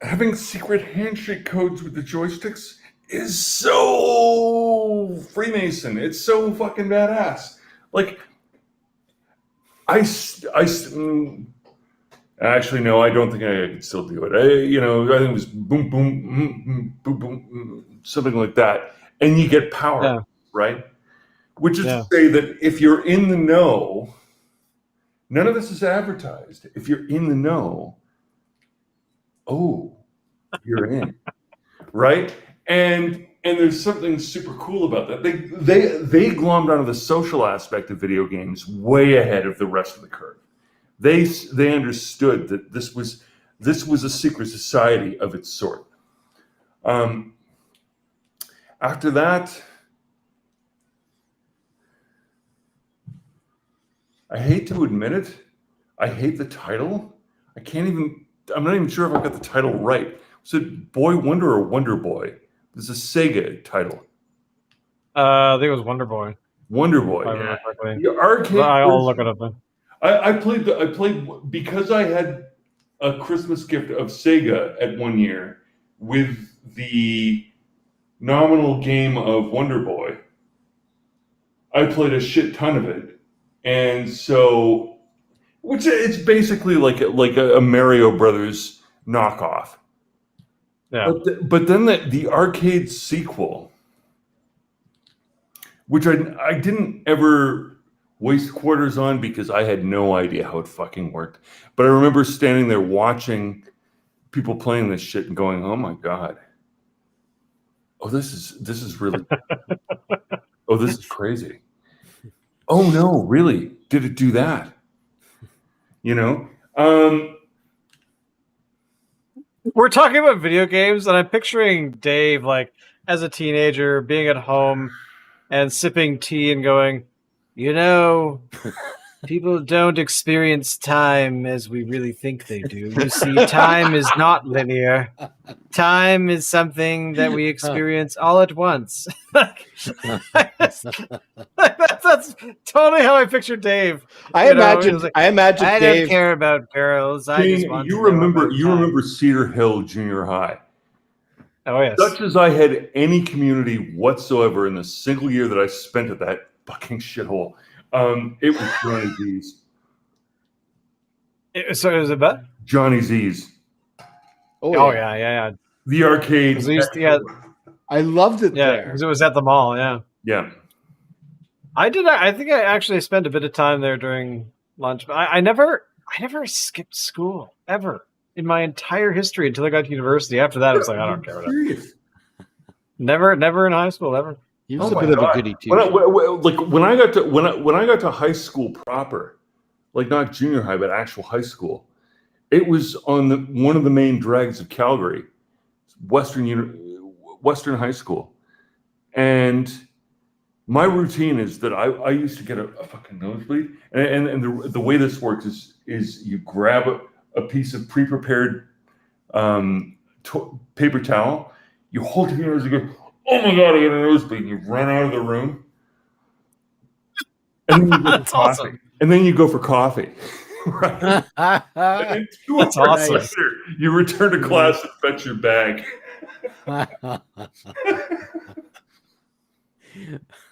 having secret handshake codes with the joysticks is so Freemason. It's so fucking badass. Like, actually, no, I don't think I could still do it. I think it was boom, boom, boom, boom, something like that. And you get power, right? Which is to say that if you're in the know, none of this is advertised. If you're in the know, you're in, right? And there's something super cool about that. They glommed onto the social aspect of video games way ahead of the rest of the curve. They understood that this was a secret society of its sort. After that, I hate to admit it, I hate the title. I'm not even sure if I got the title right. Was it Boy Wonder or Wonder Boy? It's a Sega title. I think it was Wonder Boy. Wonder Boy. Yeah. The arcade. I'll look it up then. I played because I had a Christmas gift of Sega at one year with the nominal game of Wonder Boy. I played a shit ton of it, and so it's basically like a Mario Brothers knockoff. Yeah. But then the arcade sequel, which I didn't ever waste quarters on because I had no idea how it fucking worked. But I remember standing there watching people playing this shit and going, "Oh my god! Oh, this is really oh, this is crazy. Oh no, really? Did it do that? You know?" We're talking about video games, and I'm picturing Dave like as a teenager being at home and sipping tea and going, people don't experience time as we really think they do. You see, time is not linear. Time is something that we experience all at once. That's totally how I picture Dave. I imagine I Dave. don't care about girls. I just want you remember Cedar Hill Junior High. Oh yes. Such as I had any community whatsoever in the single year that I spent at that fucking shithole. It was Johnny Z's. So is it what? Johnny Z's. Oh yeah. The arcade. I loved it there. because it was at the mall. Yeah. Yeah. I think I actually spent a bit of time there during lunch, but I never skipped school ever in my entire history until I got to university. After that, I was like, I don't care. Never in high school ever. He was a bit of a goody too. When I got to high school proper, like not junior high, but actual high school, it was on one of the main drags of Calgary, Western High School, and my routine is that I used to get a fucking nosebleed, and the way this works is you grab a piece of pre-prepared paper towel, you hold it in your nose, you go, "Oh my god, I got a nosebleed!" And you run out of the room, and then you go for coffee. Awesome. And then you go for coffee. Right? And then 2 hours awesome. later, you return to class and fetch your bag.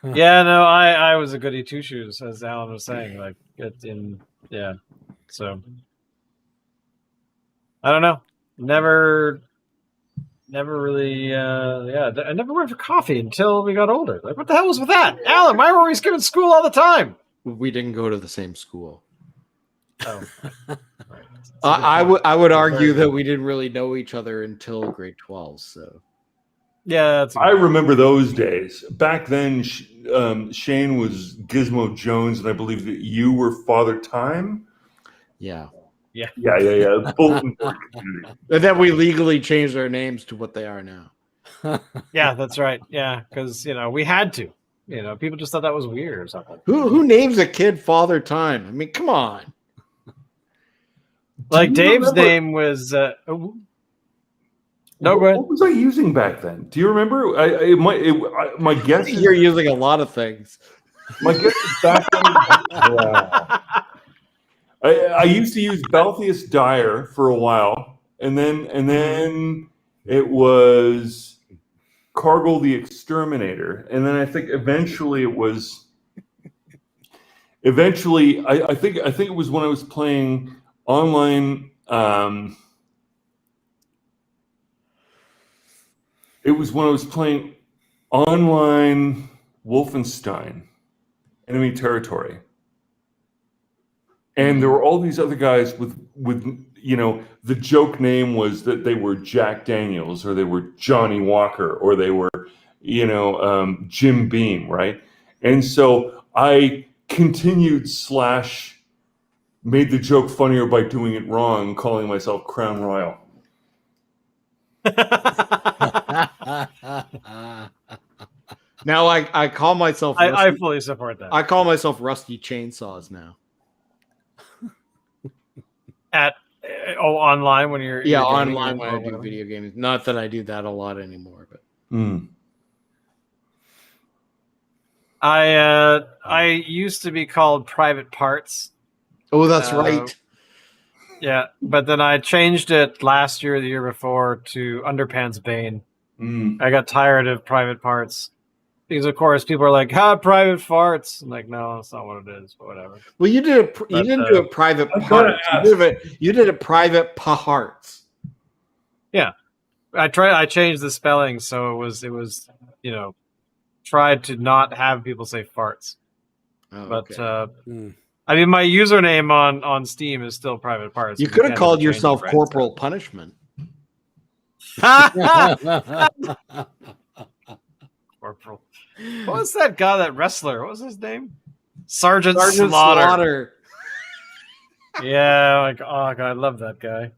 Yeah, no, I was a goody two shoes, as Alan was saying. So I don't know. Never really. I never went for coffee until we got older. Like, what the hell was with that, Alan? Why were we skipping school all the time? We didn't go to the same school. Oh, right. I would argue that we didn't really know each other until grade 12. So Yeah, that's I remember those days. Back then, Shane was Gizmo Jones, and I believe that you were Father Time. yeah. Yeah. Bulletin board community. And then we legally changed our names to what they are now. Yeah, that's right. Yeah, because we had to. People just thought that was weird or something. Who names a kid Father Time? I mean, come on. Like Do you Dave's remember- name was. No, go ahead. What was I using back then? Do you remember? My guess is You're using a lot of things. my guess is back then. Wow. I used to use Balthius Dyer for a while, and then it was Cargill the Exterminator, and then I think eventually it was. Eventually, I think it was when I was playing online. It was when I was playing online Wolfenstein, Enemy Territory. And there were all these other guys with the joke name was that they were Jack Daniels or they were Johnny Walker or they were Jim Beam, right? And so I continued / made the joke funnier by doing it wrong, calling myself Crown Royal. Now I call myself I fully support that. I call myself Rusty Chainsaws now. Online when you're gaming online when or I do whatever. video games. Not that I do that a lot anymore, but I used to be called Private Parts. oh, that's right. Yeah, but then I changed it last year or the year before to Underpants Bane. I got tired of Private Parts because, of course, people are like, private farts." I'm like, no, that's not what it is, but whatever. Well, you didn't do a private I've gotta parts. You did a private parts. Yeah, I changed the spelling so it was tried to not have people say farts. Oh, But okay. I mean, my username on Steam is still Private Parts. You but could have can't called change it, yourself right? Corporal Punishment. Corporal. What was that guy, that wrestler? What was his name? Sergeant Slaughter. Yeah, like, oh god, I love that guy.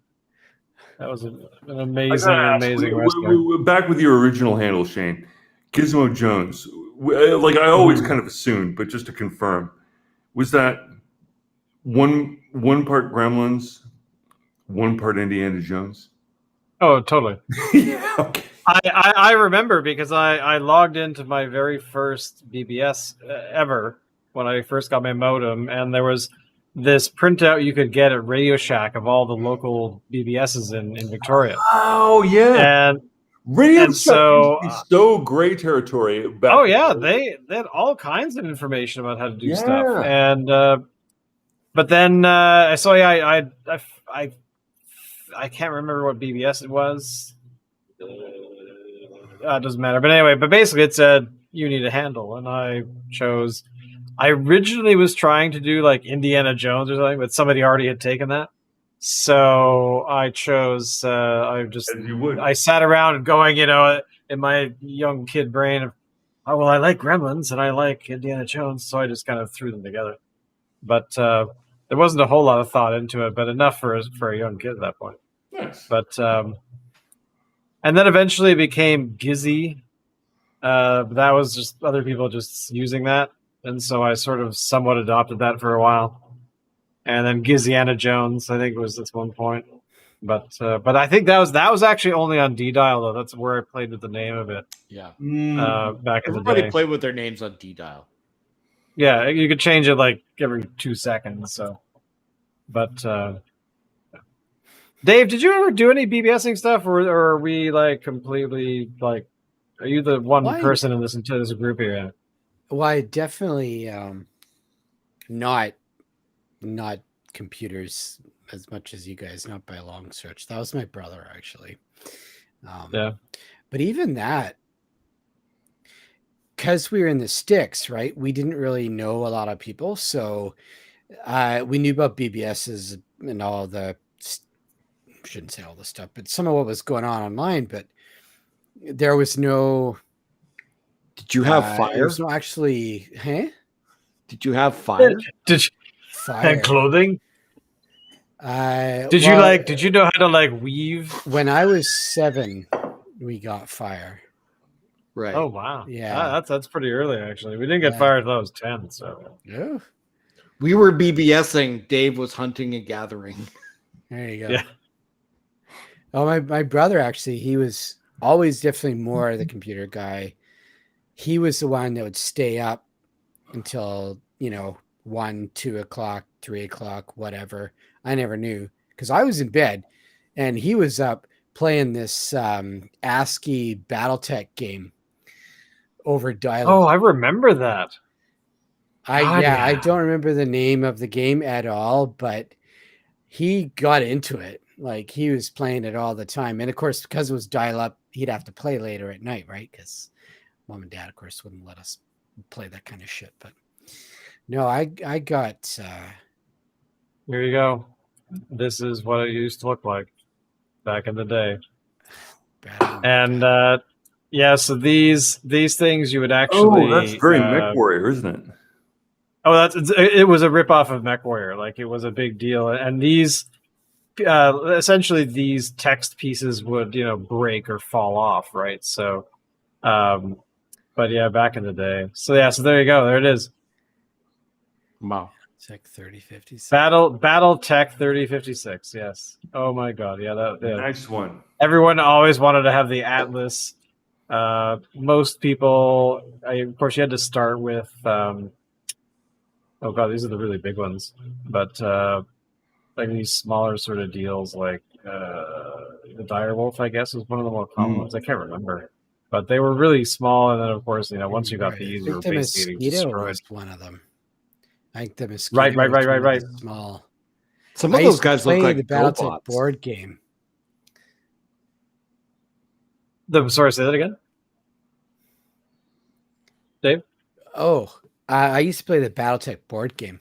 That was an amazing wrestler. Back with your original handle, Shane. Gizmo Jones. Like I always kind of assumed, but just to confirm, was that one part Gremlins, one part Indiana Jones? Oh, totally. Yeah. Okay. I remember because I logged into my very first BBS ever when I first got my modem, and there was this printout you could get at Radio Shack of all the local BBSs in Victoria. Oh yeah. And Radio and Shack so- used to be so gray territory. Back oh in yeah, the day. they had all kinds of information about how to do Yeah. stuff. And but then so yeah, I can't remember what BBS it was. It doesn't matter. But anyway, basically it said you need a handle, and I chose. I originally was trying to do like Indiana Jones or something, but somebody already had taken that. So I chose. As you would. I sat around going, in my young kid brain of, oh well, I like Gremlins and I like Indiana Jones, so I just kind of threw them together. But there wasn't a whole lot of thought into it, but enough for a young kid at that point. Nice. But and then eventually it became Gizzy. That was just other people just using that, and so I sort of somewhat adopted that for a while. And then Gizziana Jones, I think it was at one point. But I think that was actually only on D-Dial though. That's where I played with the name of it. Yeah. Back in the Everybody day. played with their names on D-Dial. Yeah, you could change it like every 2 seconds. So, but Dave, did you ever do any BBSing stuff, or are we like completely like? Are you the one Why? person in this group here? Well, I definitely not computers as much as you guys, not by a long stretch. That was my brother, actually. Yeah. But even that, because we were in the sticks, right? We didn't really know a lot of people, so we knew about BBSs and all the. Shouldn't say all the stuff, but some of what was going on online. But there was no. Did you have There fire? was no actually, huh? Did you have fire? Did you, Fire. and clothing? Did you know how to like weave? When I was 7, we got fire. Right. Oh wow. Yeah. That's pretty early actually. We didn't get Yeah. fired until I was 10, so Yeah. We were BBSing. Dave was hunting and gathering. There you go. yeah. Oh, my brother, actually, he was always definitely more the computer guy. He was the one that would stay up until, 1, 2 o'clock, 3 o'clock, whatever. I never knew because I was in bed and he was up playing this ASCII Battletech game over dial-up. Oh, I remember that. I don't remember the name of the game at all, but he got into it. Like he was playing it all the time. And of course, because it was dial up, he'd have to play later at night, right? Because mom and dad, of course, wouldn't let us play that kind of shit. But no, I got Here you go. This is what it used to look like back in the day. And so these things you would actually. Oh, that's very MechWarrior, isn't it? Oh, it was a ripoff of MechWarrior. Like it was a big deal, and these essentially these text pieces would break or fall off, right? So, but yeah, back in the day. So yeah, so there you go. There it is. Wow. Tech 3056. Battle Tech 3056. Yes. Oh my God. Yeah, Nice one. Everyone always wanted to have the Atlas. Most people, of course, you had to start with. Oh God, these are the really big ones. But like these smaller sort of deals, like the Direwolf, I guess, was one of the more common ones. I can't remember, but they were really small. And then, of course, once you got these, you were basically destroyed. Was one of them. I think the Mosquito. Right. Small. Some of those guys look like the Battletech GoBots. board game. Sorry, say that again, Dave. Oh, I used to play the Battletech board game.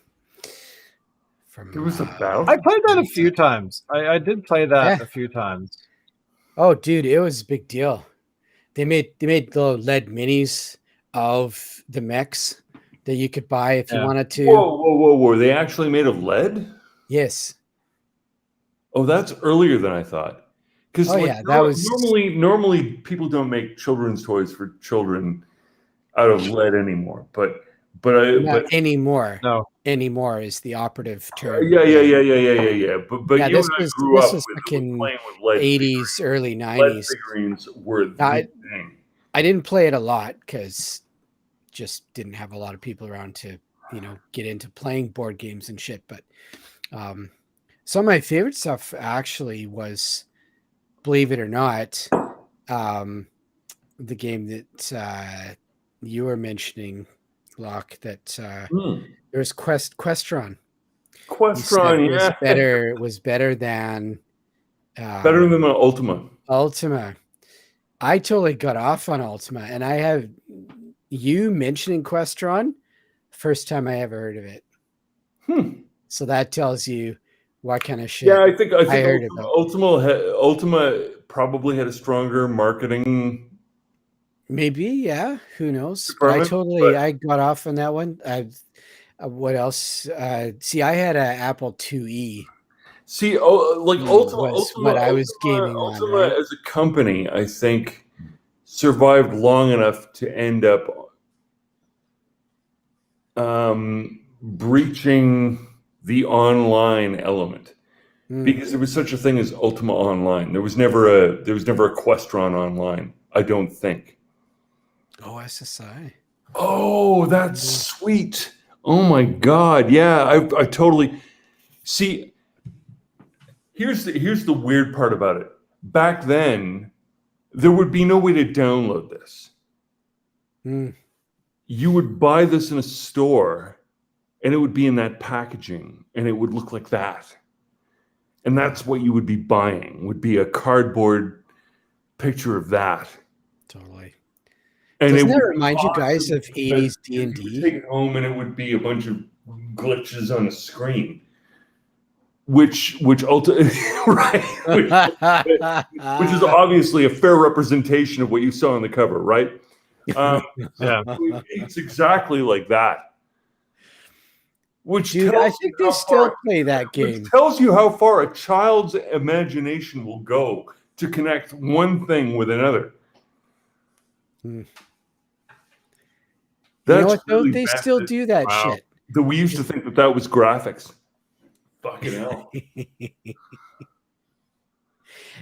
There was a battle. I played that a few times. I did play that a few times. Oh, dude, it was a big deal. They made little lead minis of the mechs that you could buy if you wanted to. Whoa! They actually made of lead? Yes. Oh, that's earlier than I thought. Because that was normally people don't make children's toys for children out of lead anymore. But not anymore. No, anymore is the operative term. Yeah. But yeah, you and I grew up with playing with lead 80s, figurines. early 90s. Lead figurines were the thing. I didn't play it a lot because just didn't have a lot of people around to get into playing board games and shit. But some of my favorite stuff actually was, believe it or not, the game that you were mentioning, Locke, that there was Questron. Questron, was better than Ultima. Ultima. I totally got off on Ultima, and I have you mentioning Questron, first time I ever heard of it. So that tells you what kind of shit. Yeah, I think heard Ultima probably had a stronger marketing. Maybe, yeah. Who knows? I got off on that one. What else? See, I had an Apple IIe. See, Ultima was what I was gaming on. Ultima right? as a company, I think, survived long enough to end up breaching the online element. Because there was such a thing as Ultima Online. There was never a Questron Online, I don't think. OSSI. Oh, that's sweet. Oh my God. Yeah, I totally see. Here's the weird part about it. Back then, there would be no way to download this. You would buy this in a store, and it would be in that packaging, and it would look like that. And that's what you would be buying, would be a cardboard picture of that. Totally. And Doesn't it that would be remind you guys awesome of 80s because you would D&D? take it home and it would be a bunch of glitches on a screen, which ultimately, right, which is obviously a fair representation of what you saw on the cover, right? Yeah. It's exactly like that. Which Dude, tells I you think how they still far- play that game. Which tells you how far a child's imagination will go to connect one thing with another. Hmm. That's You know what, though? really They bad. still do that Wow. shit. That we used to think that was graphics. Fucking hell.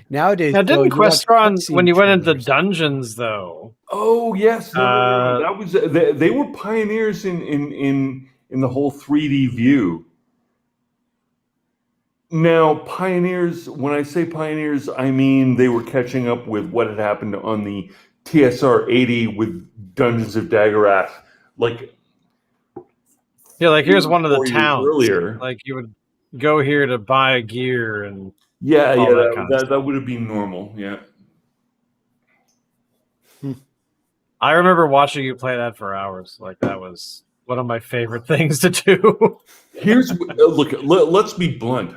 Nowadays, Now, though, didn't you watch Questron, cutscene when you went into trailers. dungeons, though, Oh yes, no. Uh, That was they were pioneers in the whole 3D view. Now, pioneers, when I say pioneers, I mean they were catching up with what had happened on the TSR 80 with Dungeons of Daggerath, like yeah, like here's one of the 4 years towns. earlier. Like you would go here to buy gear and Yeah, all yeah, that kind of that stuff. would have been normal. Yeah. I remember watching you play that for hours. Like that was one of my favorite things to do. Here's look. Let's be blunt.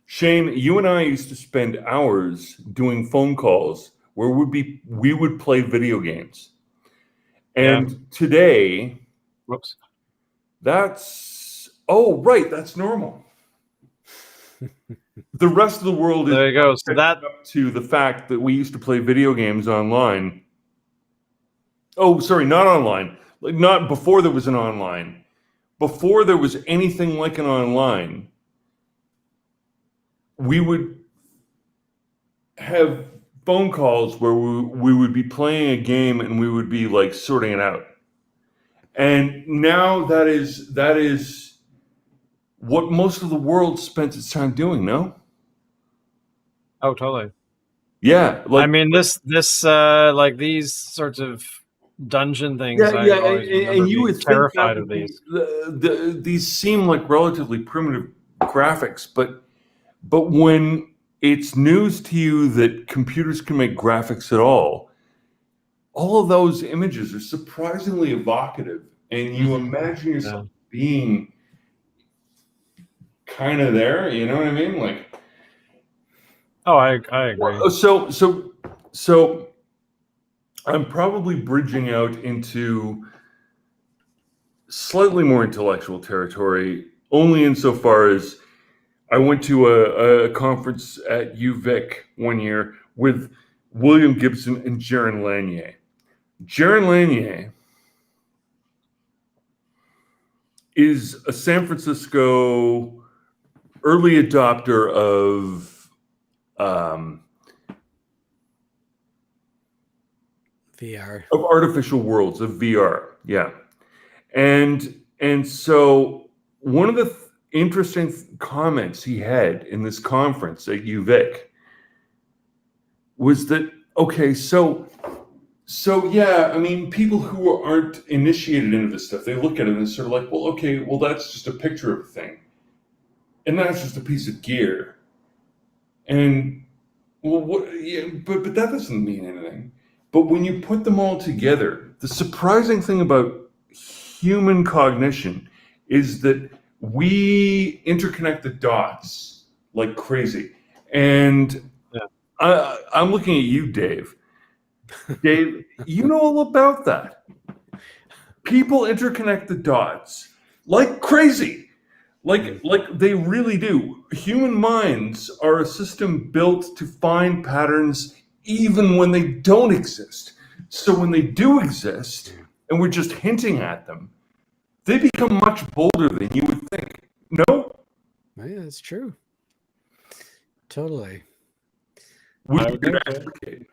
Shane, you and I used to spend hours doing phone calls where we would play video games. And today, Whoops. that's that's normal. The rest of the world is There you go. So that up to the fact that we used to play video games online. Oh, sorry, not online. Like not before there was an online. Before there was anything like an online, we would have phone calls where we would be playing a game and we would be like sorting it out. And now that is what most of the world spent its time doing, no? oh totally. Yeah, I mean this like these sorts of dungeon things. yeah, I yeah, always remember and you being would think terrified that of would be, these. these seem like relatively primitive graphics, but when it's news to you that computers can make graphics at all of those images are surprisingly evocative, and you imagine yourself being kind of there. You know what I mean? Like, Oh, I agree. so I'm probably bridging out into slightly more intellectual territory, only insofar as I went to a conference at UVic one year with William Gibson and Jaron Lanier. Jaron Lanier is a San Francisco early adopter of VR. of artificial worlds, of VR. Yeah. And so one of the interesting comments he had in this conference at UVic was that, okay, so yeah, I mean, people who aren't initiated into this stuff, they look at it and it's sort of like, well, okay, well, that's just a picture of a thing. And that's just a piece of gear. And well, what, yeah, but that doesn't mean anything. But when you put them all together, the surprising thing about human cognition is that we interconnect the dots like crazy. And I'm looking at you, Dave. Dave, you know all about that. People interconnect the dots like crazy. Like they really do. Human minds are a system built to find patterns even when they don't exist. So when they do exist, and we're just hinting at them, they become much bolder than you would think. No? Yeah, that's true. Totally. Would I you would think so. advocate?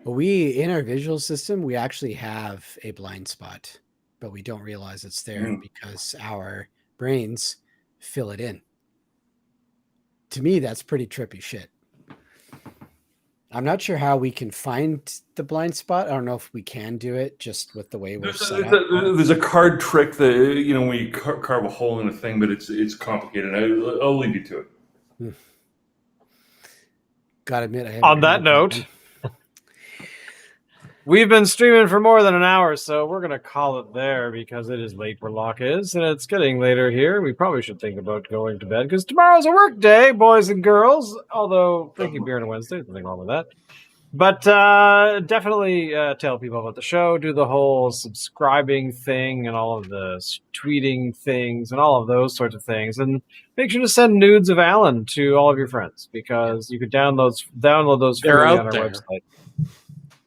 Well, we in our visual system, we actually have a blind spot, but we don't realize it's there because our brains fill it in. To me, that's pretty trippy shit. I'm not sure how we can find the blind spot. I don't know if we can do it just with the way we're set up. There's a card trick that when you carve a hole in a thing, but it's complicated. I'll leave you to it. Gotta admit, I haven't On that heard note, one. we've been streaming for more than an hour, so we're going to call it there because it is late where Locke is, and it's getting later here. We probably should think about going to bed because tomorrow's a work day, boys and girls. Although drinking beer on a Wednesday, nothing wrong with that. But definitely tell people about the show, do the whole subscribing thing and all of the tweeting things and all of those sorts of things. And make sure to send nudes of Alan to all of your friends because you could download those They're freely out on our there. website.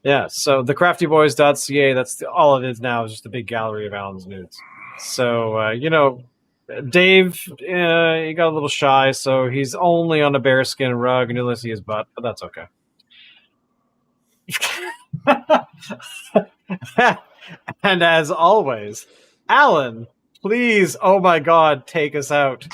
Yeah, so thecraftyboys.ca, that's all it is now, is just a big gallery of Alan's nudes. So, Dave, he got a little shy, so he's only on a bearskin rug and you'll see his butt, but that's okay. And as always, Alan, please, oh my God, take us out.